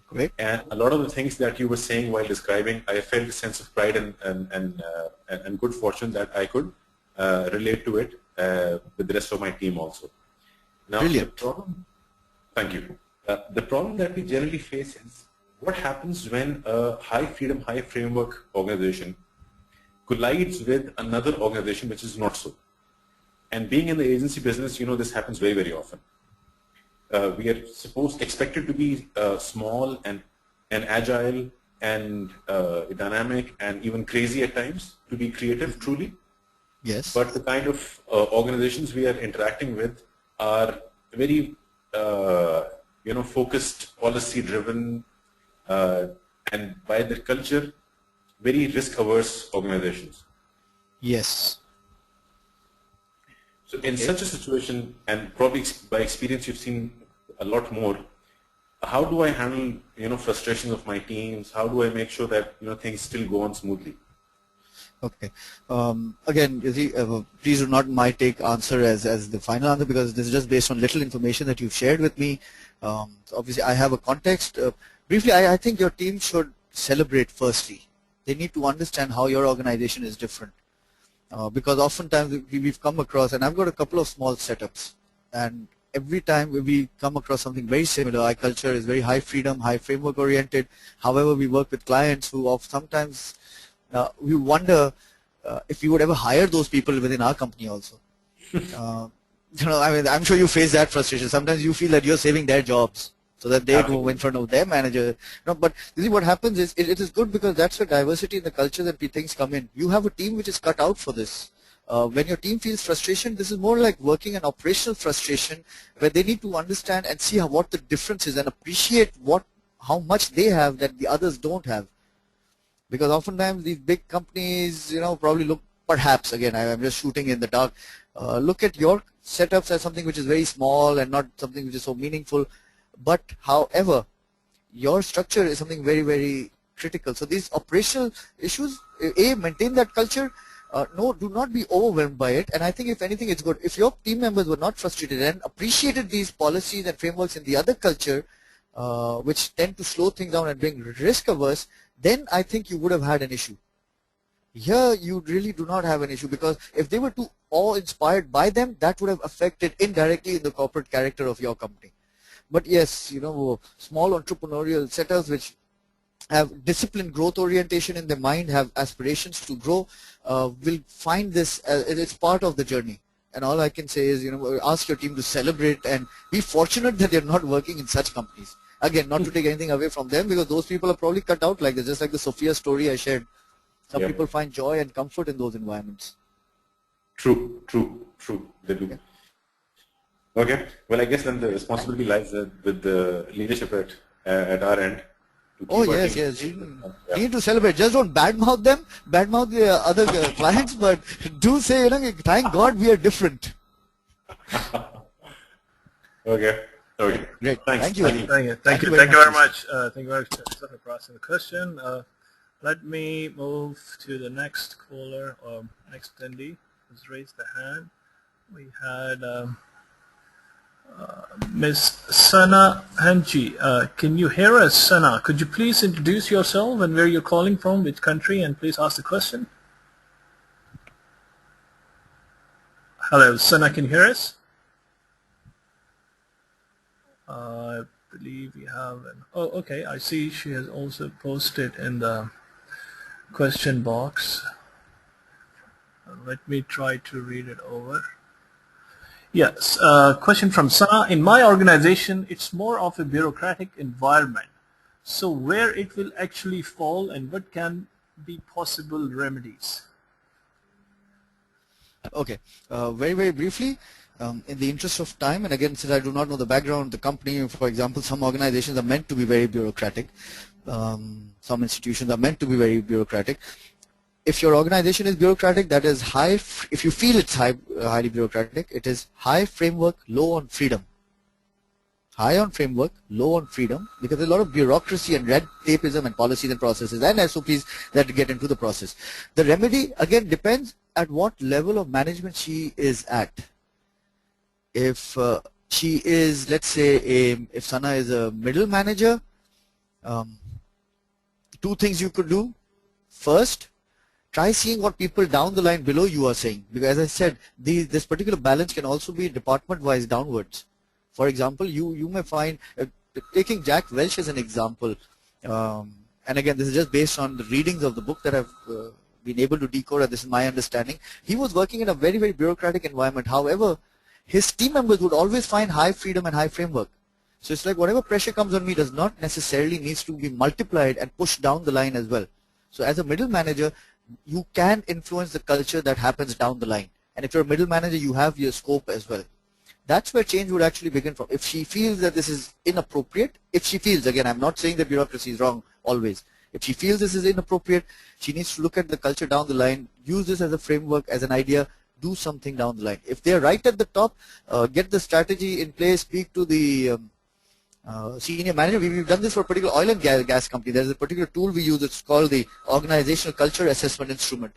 Great. And a lot of the things that you were saying while describing, I felt a sense of pride and good fortune that I could relate to it with the rest of my team also. Now, brilliant. Thank you. The problem that we generally face is what happens when a high freedom, high framework organization collides with another organization which is not so. And being in the agency business, this happens very, very often. We are expected to be small and agile and dynamic and even crazy at times to be creative, truly. Yes. But the kind of organizations we are interacting with are very, focused, policy-driven, and by their culture, very risk-averse organizations. Yes. So in such a situation, and probably by experience you've seen a lot more, how do I handle, frustrations of my teams? How do I make sure that, things still go on smoothly? Okay. Again, please do not my take answer as the final answer, because this is just based on little information that you've shared with me. So obviously, I have a context. Briefly, I think your team should celebrate firstly. They need to understand how your organization is different. Because oftentimes we've come across, and I've got a couple of small setups, and every time we come across something very similar, our culture is very high freedom, high framework oriented. However, we work with clients who sometimes we wonder if we would ever hire those people within our company also. I'm sure you face that frustration. Sometimes you feel that you're saving their jobs. so that they go Absolutely. in front of their manager. No, but you see what happens is it is good because that's where diversity in the culture that things come in. You have a team which is cut out for this. When your team feels frustration, this is more like working an operational frustration where they need to understand and see what the difference is and appreciate how much they have that the others don't have. Because oftentimes these big companies, probably look, perhaps again, I'm just shooting in the dark, look at your setups as something which is very small and not something which is so meaningful. But however, your structure is something very, very critical. So these operational issues, maintain that culture. No, do not be overwhelmed by it. And I think if anything, it's good. If your team members were not frustrated and appreciated these policies and frameworks in the other culture, which tend to slow things down and bring risk averse, then I think you would have had an issue. Here, you really do not have an issue because if they were too awe-inspired by them, that would have affected indirectly in the corporate character of your company. But yes, small entrepreneurial setups which have disciplined growth orientation in their mind, have aspirations to grow, will find this, it's part of the journey. And all I can say is, ask your team to celebrate and be fortunate that they're not working in such companies. Again, not to take anything away from them because those people are probably cut out like this, just like the Sophia story I shared. Some people find joy and comfort in those environments. True. They do. Okay. Well, I guess then the responsibility lies with the leadership at our end. Oh yes. You need to celebrate. Just don't badmouth them, badmouth the other clients, but do say, thank God we are different. Okay. Great. Thanks. Thank you. Thank you very much. Thank you very much for asking the question. Let me move to the next caller or next attendee who's raised the hand. We had Ms. Sana Hanji. Can you hear us, Sana? Could you please introduce yourself and where you're calling from, which country, and please ask the question? Hello, Sana, can you hear us? I believe we have an... Oh, okay, I see she has also posted in the question box. Let me try to read it over. Yes, question from Sana. In my organization, it's more of a bureaucratic environment. So where it will actually fall and what can be possible remedies? Okay, very, very briefly, in the interest of time, and again, since I do not know the background of the company, for example, some organizations are meant to be very bureaucratic. Some institutions are meant to be very bureaucratic. If your organization is bureaucratic, that is high. If you feel it's highly bureaucratic, it is high framework, low on freedom. High on framework, low on freedom, because there's a lot of bureaucracy and red tapeism and policies and processes and SOPs that get into the process. The remedy, again, depends at what level of management she is at. If she is, let's say, if Sana is a middle manager, two things you could do. First, try seeing what people down the line below you are saying, because as I said, this particular balance can also be department-wise downwards. For example, you may find, taking Jack Welch as an example, and again, this is just based on the readings of the book that I've been able to decode, and this is my understanding. He was working in a very, very bureaucratic environment. However, his team members would always find high freedom and high framework. So it's like whatever pressure comes on me does not necessarily needs to be multiplied and pushed down the line as well. So as a middle manager, you can influence the culture that happens down the line. And if you're a middle manager, you have your scope as well. That's where change would actually begin from. If she feels that this is inappropriate, if she feels, again, I'm not saying that bureaucracy is wrong always. If she feels this is inappropriate, she needs to look at the culture down the line, use this as a framework, as an idea, do something down the line. If they're right at the top, get the strategy in place, speak to the senior manager. We've done this for a particular oil and gas company. There's a particular tool we use. It's called the Organizational Culture Assessment Instrument.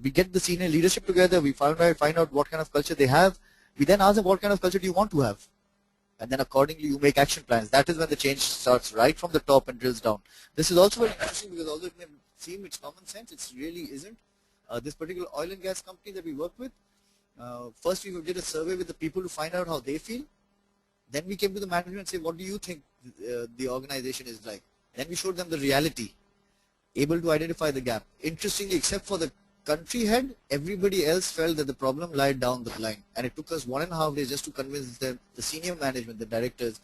We get the senior leadership together. We find out what kind of culture they have. We then ask them, what kind of culture do you want to have? And then accordingly, you make action plans. That is when the change starts right from the top and drills down. This is also very interesting because although it may seem it's common sense, it really isn't. This particular oil and gas company that we work with, first we did a survey with the people to find out how they feel. Then we came to the management and said, what do you think the organization is like? Then we showed them the reality, able to identify the gap. Interestingly, except for the country head, everybody else felt that the problem lied down the line. And it took us 1.5 days just to convince them, the senior management, the directors,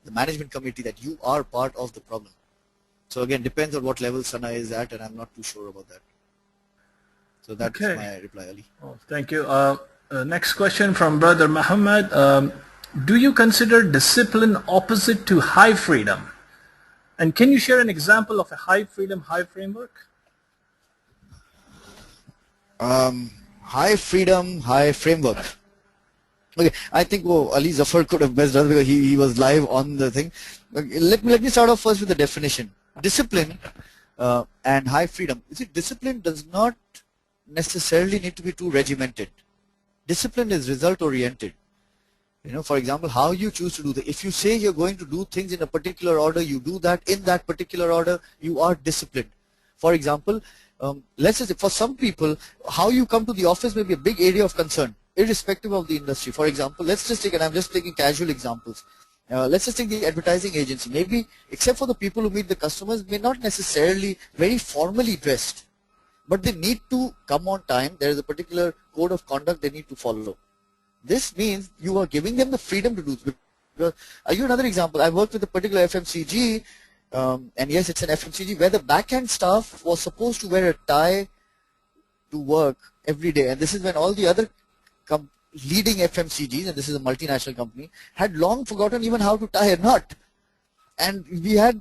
the management committee that you are part of the problem. So again, depends on what level Sana is at, and I'm not too sure about that. So that's my reply, Ali. Oh, thank you. Next question from Brother Muhammad. Do you consider discipline opposite to high freedom? And can you share an example of a high freedom, high framework? High freedom, high framework. Okay, I think Ali Zafar could have messed up because he was live on the thing. Okay, let me start off first with the definition. Discipline and high freedom. You see, discipline does not necessarily need to be too regimented. Discipline is result oriented. You know, for example, how you choose to do that. If you say you're going to do things in a particular order, you do that in that particular order, you are disciplined. For example, let's just say for some people, how you come to the office may be a big area of concern, irrespective of the industry. For example, let's just take, and I'm just taking casual examples. Let's just take the advertising agency. Maybe, except for the people who meet the customers, may not necessarily very formally dressed, but they need to come on time. There is a particular code of conduct they need to follow. This means you are giving them the freedom to do this. Because, I'll give you another example. I worked with a particular FMCG, and yes, it's an FMCG where the back-end staff was supposed to wear a tie to work every day. And this is when all the other leading FMCGs, and this is a multinational company, had long forgotten even how to tie a knot. And we had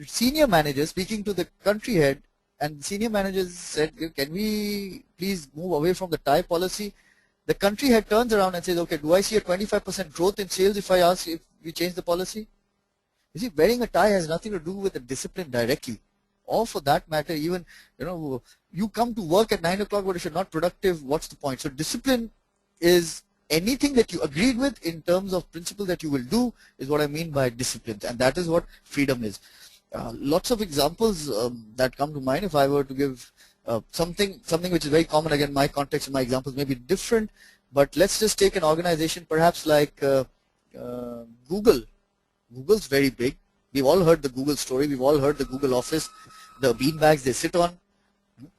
senior managers speaking to the country head, and senior managers said, can we please move away from the tie policy? The country head turns around and says, okay, do I see a 25% growth in sales if I ask if we change the policy? You see, wearing a tie has nothing to do with the discipline directly. Or for that matter, even, you know, you come to work at 9 o'clock, but if you're not productive, what's the point? So discipline is anything that you agreed with in terms of principle that you will do is what I mean by discipline. And that is what freedom is. Lots of examples that come to mind. If I were to give something which is very common, again, my context and my examples may be different, but let's just take an organization perhaps like Google. Google's very big. We've all heard the Google story. We've all heard the Google office, the beanbags they sit on.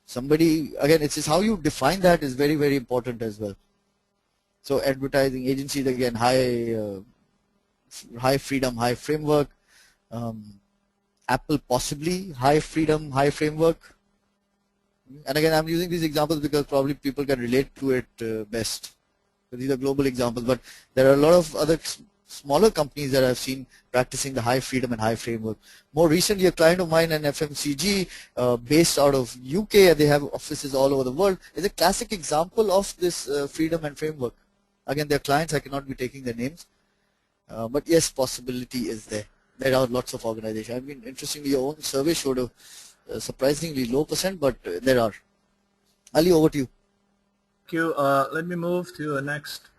Somebody, again, it's just how you define that is very, very important as well. So advertising agencies, again, high freedom, high framework. Apple possibly high freedom, high framework. And again, I'm using these examples because probably people can relate to it best. So these are global examples, but there are a lot of other smaller companies that I've seen practicing the high freedom and high framework. More recently, a client of mine, an FMCG based out of UK, and they have offices all over the world, is a classic example of this freedom and framework. Again, their clients, I cannot be taking their names, but yes, possibility is there. There are lots of organizations. I mean, interestingly, your own survey showed a surprisingly low %, but there are. Ali, over to you. Thank you. Let me move to the next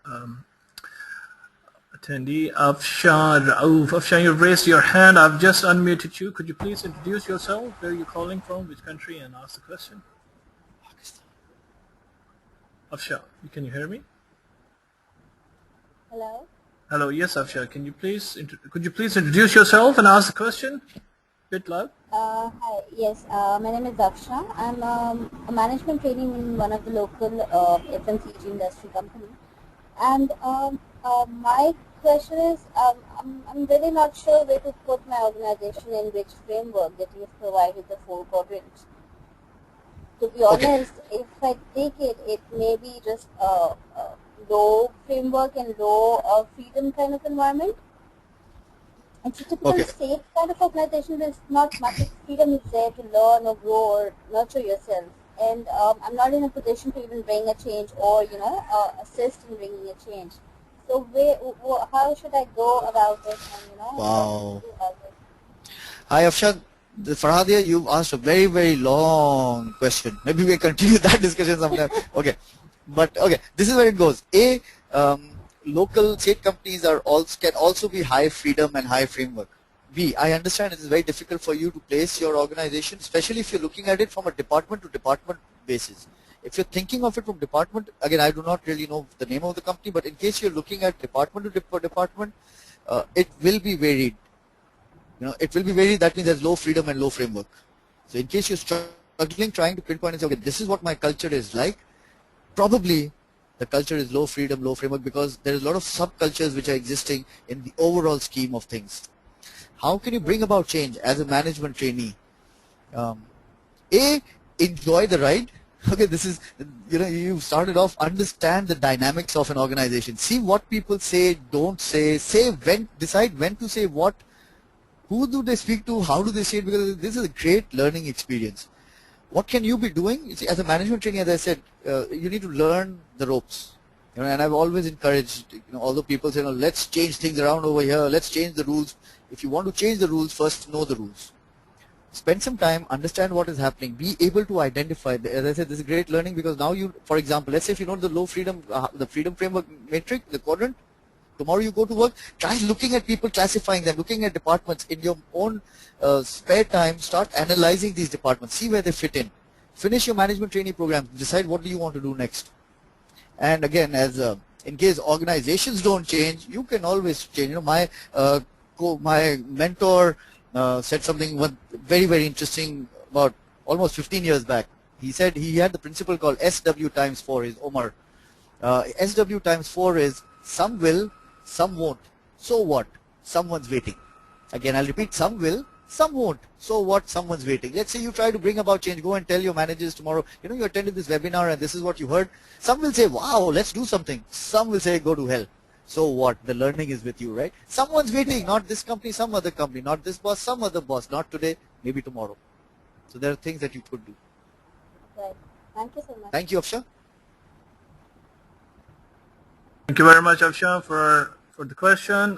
attendee, Afshan Raouf. Afshan, you've raised your hand. I've just unmuted you. Could you please introduce yourself? Where are you calling from? Which country? And ask the question. Afshan, can you hear me? Hello. Hello. Yes, Afshan. Could you please introduce yourself and ask the question? Bit loud. Hi. Yes. My name is Afshan. I'm a management trainee in one of the local FMCG industry company, and my question is, I'm really not sure where to put my organization in which framework that you've provided the 4 quadrants. To be honest, if I take it, it may be just a low framework and low freedom kind of environment. It's a typical safe kind of organization where not much freedom is there to learn or grow or nurture yourself. And I'm not in a position to even bring a change or, assist in bringing a change. So how should I go about it and, Wow. Hi, Afshan. Farhad here, you've asked a very, very long question. Maybe we continue that discussion sometime. Okay. But, okay, this is where it goes. Local state companies can also be high freedom and high framework. B, I understand it is very difficult for you to place your organization, especially if you're looking at it from a department to department basis. If you're thinking of it from department, again, I do not really know the name of the company, but in case you're looking at department to department, it will be varied. It will be varied. That means there's low freedom and low framework. So in case you're struggling, trying to pinpoint and say, okay, this is what my culture is like, probably the culture is low freedom, low framework, because there is a lot of subcultures which are existing in the overall scheme of things. How can you bring about change as a management trainee? A, enjoy the ride. Okay, this is, you started off, understand the dynamics of an organization. See what people say, don't say when, decide when to say what, who do they speak to, how do they say it, because this is a great learning experience. What can you be doing? You see, as a management trainee, as I said, you need to learn the ropes. And I've always encouraged, although people say, let's change things around over here, let's change the rules. If you want to change the rules, first know the rules. Spend some time, understand what is happening, be able to identify. As I said, this is great learning, because now you, for example, let's say if you know the low freedom, the freedom framework matrix, the quadrant, tomorrow you go to work, try looking at people, classifying them, looking at departments in your own spare time, start analyzing these departments, see where they fit in. Finish your management training program, decide what do you want to do next. And again, as in case organizations don't change, you can always change. My mentor said something very, very interesting about almost 15 years back. He said he had the principle called SW times 4 is Omar. SW times 4 is some will, some won't. So what? Someone's waiting. Again, I'll repeat, some will, some won't. So what? Someone's waiting. Let's say you try to bring about change. Go and tell your managers tomorrow, you attended this webinar and this is what you heard. Some will say, wow, let's do something. Some will say, go to hell. So what? The learning is with you, right? Someone's waiting, not this company, some other company, not this boss, some other boss, not today, maybe tomorrow. So there are things that you could do. Right. Thank you so much. Thank you, Afsha. Thank you very much, Afsha, for the question.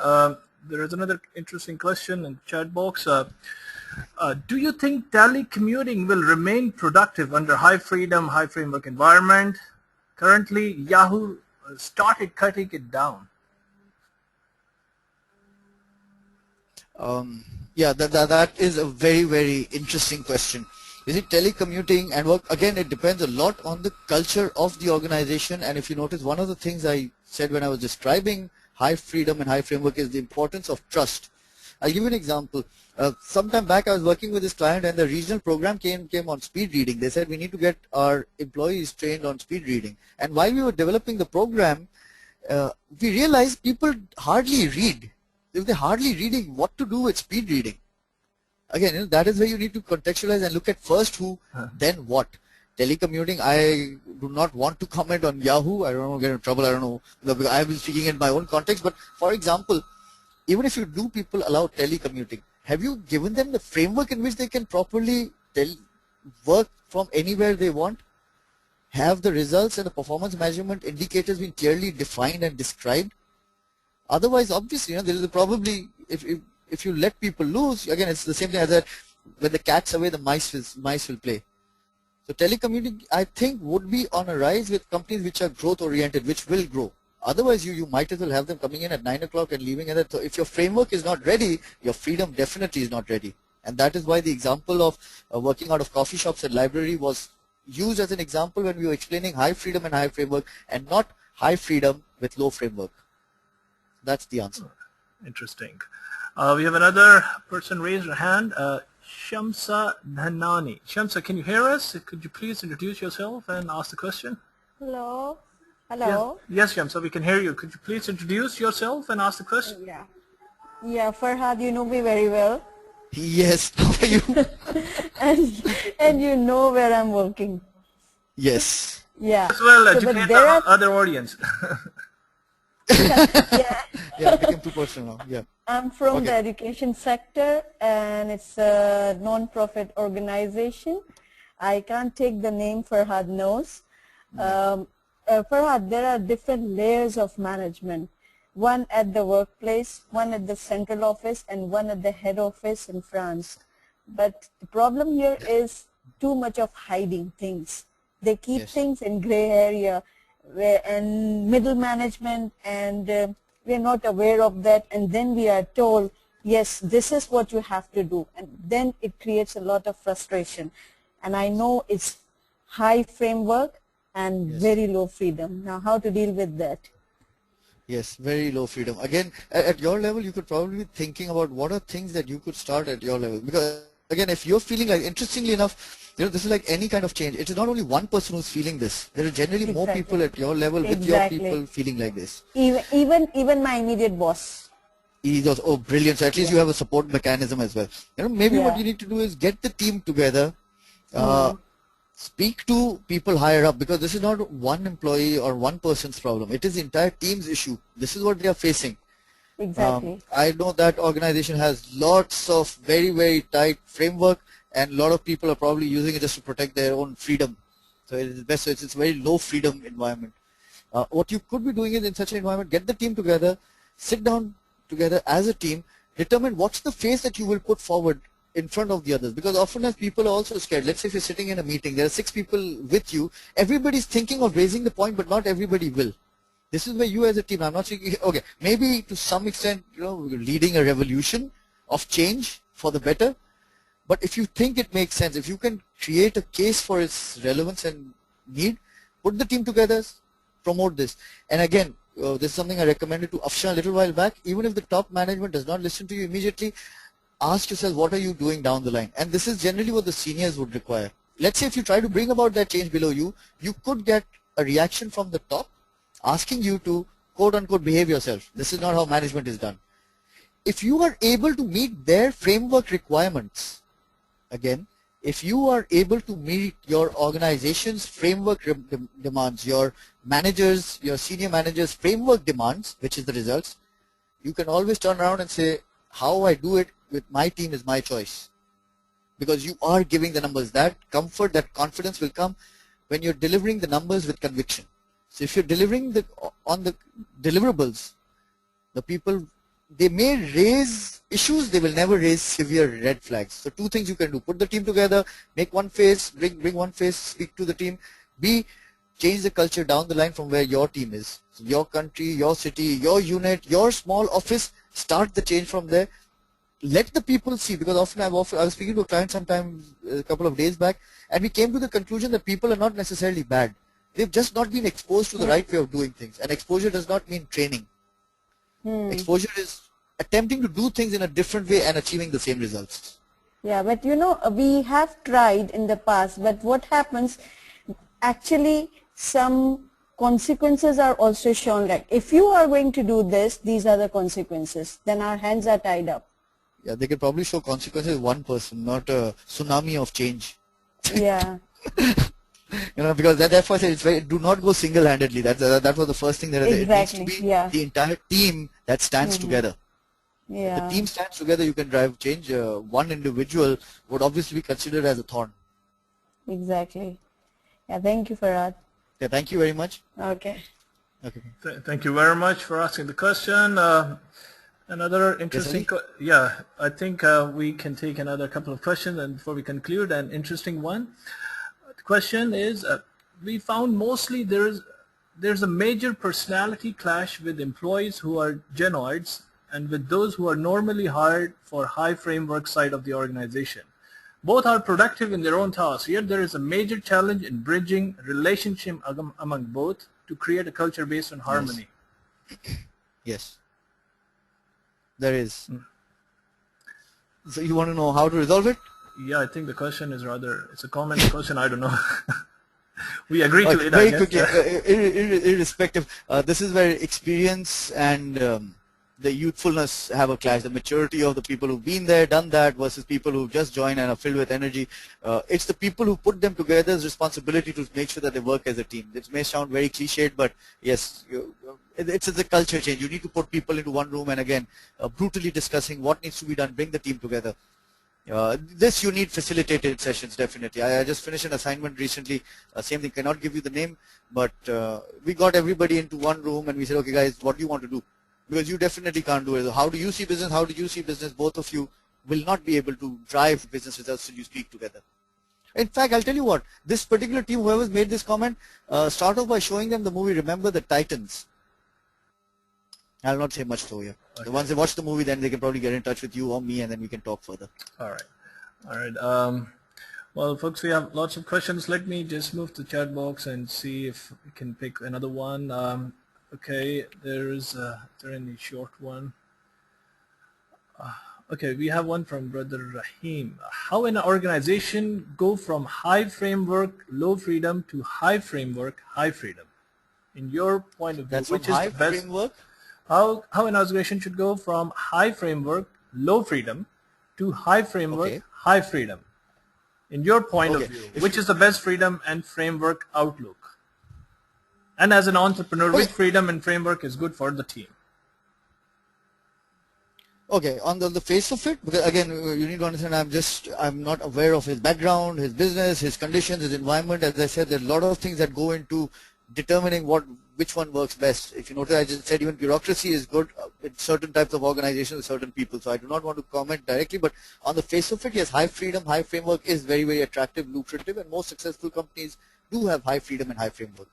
There is another interesting question in the chat box. Do you think telecommuting will remain productive under high freedom, high framework environment? Currently, Yahoo started cutting it down. Yeah, that is a very, very interesting question. You see, telecommuting and work, again, it depends a lot on the culture of the organization. And if you notice, one of the things I said when I was describing high freedom and high framework is the importance of trust. I'll give you an example. Sometime back I was working with this client and the regional program came on speed reading. They said we need to get our employees trained on speed reading. And while we were developing the program, we realized people hardly read. If they're hardly reading, what to do with speed reading? Again, that is where you need to contextualize and look at first who, then what. Telecommuting, I do not want to comment on Yahoo. I don't want to get in trouble. I don't know. I've been speaking in my own context. But for example, even if you do people allow telecommuting, have you given them the framework in which they can properly work from anywhere they want? Have the results and the performance measurement indicators been clearly defined and described? Otherwise, obviously, there is probably, if you let people loose, again, it's the same thing as that when the cat's away, the mice will play. So telecommuting, I think, would be on a rise with companies which are growth oriented, which will grow. Otherwise, you might as well have them coming in at 9 o'clock and leaving at that. So if your framework is not ready, your freedom definitely is not ready. And that is why the example of working out of coffee shops and library was used as an example when we were explaining high freedom and high framework, and not high freedom with low framework. That's the answer. Interesting. We have another person raised her hand. Shamsa Dhanani. Shamsa, can you hear us? Could you please introduce yourself and ask the question? Hello. Hello. Yes, Shamsa, we can hear you. Could you please introduce yourself and ask the question? Yeah. Yeah, Farhad, you know me very well. Yes. How are you? and you know where I'm working. Yes. Yeah. As well, So, educate the other audience. Yeah. Yeah, became too personal now. Yeah. I'm from the education sector, and it's a non-profit organization. I can't take the name, Farhad knows. Farhad, there are different layers of management. One at the workplace, one at the central office, and one at the head office in France. But the problem here is too much of hiding things. They keep things in gray area and middle management, and we are not aware of that, and then we are told, yes, this is what you have to do, and then it creates a lot of frustration. And I know it's high framework and very low freedom. Now, how to deal with that? Yes, very low freedom. Again, at your level, you could probably be thinking about what are things that you could start at your level. Because again, if you're feeling like, interestingly enough, this is like any kind of change. It is not only one person who's feeling this. There are generally more people at your level with your people feeling like this. Even my immediate boss. He goes, oh, brilliant. So at least you have a support mechanism as well. Maybe what Yeah. you need to do is get the team together, speak to people higher up, because this is not one employee or one person's problem. It is the entire team's issue. This is what they are facing. Exactly. I know that organization has lots of very, very tight framework, and a lot of people are probably using it just to protect their own freedom. So it is best. So it's a very low freedom environment. What you could be doing is, in such an environment, get the team together, sit down together as a team, determine what's the face that you will put forward in front of the others, because often as people are also scared. Let's say if you're sitting in a meeting, there are 6 people with you, everybody's thinking of raising the point, but not everybody will. This is where you as a team, I'm not saying, okay, maybe to some extent, leading a revolution of change for the better, but if you think it makes sense, if you can create a case for its relevance and need, put the team together, promote this. And again, this is something I recommended to Afshan a little while back. Even if the top management does not listen to you immediately, ask yourself, what are you doing down the line? And this is generally what the seniors would require. Let's say if you try to bring about that change below you, you could get a reaction from the top asking you to quote unquote behave yourself. This is not how management is done. If you are able to meet their framework requirements, again, if you are able to meet your organization's framework demands, your managers, your senior managers' framework demands, which is the results, you can always turn around and say, how I do it with my team is my choice. Because you are giving the numbers. That comfort, that confidence will come when you're delivering the numbers with conviction. So if you're delivering on the deliverables, the people, they may raise issues, they will never raise severe red flags. So 2 things you can do: put the team together, make one face, bring one face, speak to the team. B, change the culture down the line from where your team is. So your country, your city, your unit, your small office, start the change from there. Let the people see, because often I was speaking to a client sometime a couple of days back, and we came to the conclusion that people are not necessarily bad. They've just not been exposed to the right way of doing things. And exposure does not mean training. Exposure is attempting to do things in a different way and achieving the same results. Yeah, but we have tried in the past, but what happens, actually some consequences are also shown, like if you are going to do this, these are the consequences, then our hands are tied up. Yeah, they can probably show consequences with one person, not a tsunami of change. Yeah. Because therefore I say it's very, do not go single-handedly. That was the first thing that Exactly. It needs to be Yeah. the entire team that stands together. Yeah. If the team stands together, you can drive change. One individual would obviously be considered as a thorn. Exactly. Yeah, thank you, Farhad. Yeah, thank you very much. Okay. Okay. Thank you very much for asking the question. Another interesting, I think we can take another couple of questions, and before we conclude, an interesting one. The question is, we found mostly there's a major personality clash with employees who are genoids and with those who are normally hired for high framework side of the organization. Both are productive in their own tasks, yet there is a major challenge in bridging relationship among both to create a culture based on harmony. Yes. There is. So you want to know how to resolve it? Yeah, I think the question is it's a common question, I don't know. We agree to it, very I guess. quickly, irrespective, this is where experience and the youthfulness have a clash. The maturity of the people who've been there, done that, versus people who've just joined and are filled with energy. It's the people who put them together's responsibility to make sure that they work as a team. It may sound very cliched, but yes, it's a culture change. You need to put people into one room and again, brutally discussing what needs to be done, bring the team together. This you need facilitated sessions, definitely. I just finished an assignment recently, same thing, cannot give you the name, but we got everybody into one room and we said, okay guys, what do you want to do? Because you definitely can't do it. How do you see business? How do you see business? Both of you will not be able to drive business results till you speak together. In fact, I'll tell you what, this particular team, whoever's made this comment, start off by showing them the movie Remember the Titans. I'll not say much though here. Okay. Once they watch the movie, then they can probably get in touch with you or me and then we can talk further. All right. Well, folks, we have lots of questions. Let me just move to the chat box and see if we can pick another one. Okay, is there any short one? Okay, we have one from Brother Rahim. How an organization go from high framework, low freedom to high framework, high freedom? In your point of view, That's which from is high the best? framework? how an organization should go from high framework, low freedom, to high framework, Okay. high freedom. In your point of Okay. view, which is the best freedom and framework outlook? And as an entrepreneur, which Okay. freedom and framework is good for the team? Okay, on the face of it, because again, you need to understand, I'm not aware of his background, his business, his conditions, his environment. As I said, there are a lot of things that go into determining which one works best. If you notice, I just said even bureaucracy is good with certain types of organizations, with certain people. So I do not want to comment directly, but on the face of it, yes, high freedom, high framework is very, very attractive, lucrative, and most successful companies do have high freedom and high framework.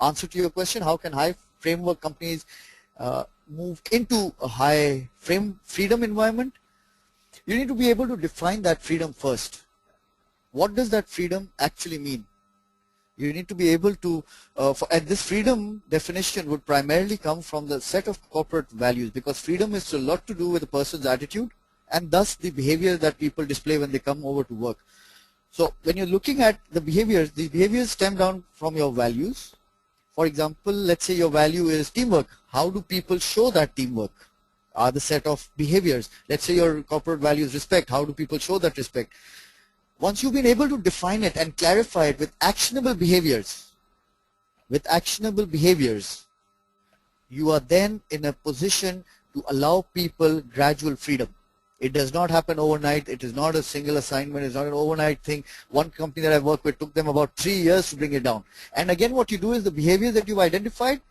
Answer to your question, how can high framework companies move into a high freedom environment? You need to be able to define that freedom first. What does that freedom actually mean? You need to be able to, and this freedom definition would primarily come from the set of corporate values, because freedom is a lot to do with a person's attitude and thus the behavior that people display when they come over to work. So when you're looking at the behaviors stem down from your values. For example, let's say your value is teamwork. How do people show that teamwork? Are the set of behaviors. Let's say your corporate value is respect. How do people show that respect? Once you've been able to define it and clarify it with actionable behaviors, you are then in a position to allow people gradual freedom. It does not happen overnight. It is not a single assignment. It's not an overnight thing. One company that I work with took them about 3 years to bring it down. And again, what you do is the behaviors that you've identified,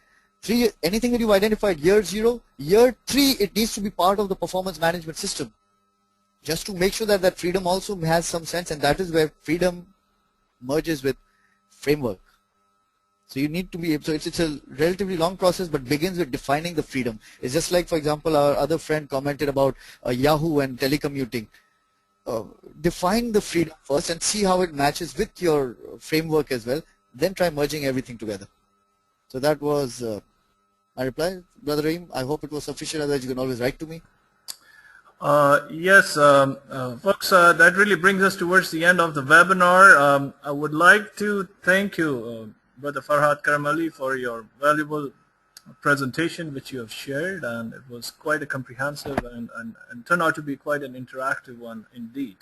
anything that you've identified year 0, year 3, it needs to be part of the performance management system. Just to make sure that that freedom also has some sense, and that is where freedom merges with framework. So you need to be able, so it's a relatively long process, but begins with defining the freedom. It's just like, for example, our other friend commented about Yahoo and telecommuting. Define the freedom first and see how it matches with your framework as well. Then try merging everything together. So that was my reply. Brother Rahim, I hope it was sufficient, otherwise you can always write to me. Yes, folks, that really brings us towards the end of the webinar. I would like to thank you, Brother Farhad Karamali, for your valuable presentation which you have shared, and it was quite a comprehensive and turned out to be quite an interactive one indeed.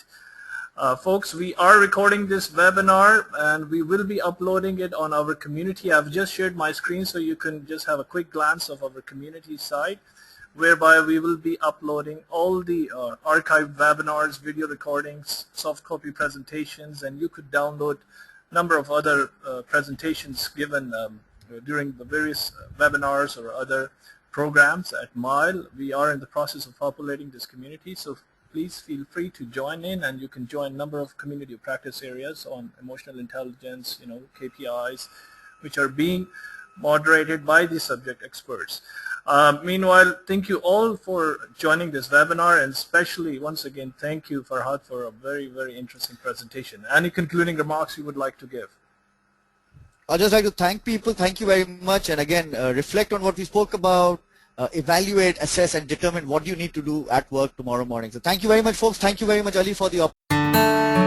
Folks, we are recording this webinar and we will be uploading it on our community. I've just shared my screen so you can just have a quick glance of our community site, whereby we will be uploading all the archived webinars, video recordings, soft copy presentations, and you could download a number of other presentations given during the various webinars or other programs at Mile. We are in the process of populating this community, so please feel free to join in, and you can join a number of community practice areas on emotional intelligence, KPIs, which are being moderated by the subject experts. Meanwhile, thank you all for joining this webinar, and especially, once again, thank you, Farhad, for a very, very interesting presentation. Any concluding remarks you would like to give? I'd just like to thank people. Thank you very much. And again, reflect on what we spoke about, evaluate, assess, and determine what you need to do at work tomorrow morning. So thank you very much, folks. Thank you very much, Ali, for the opportunity.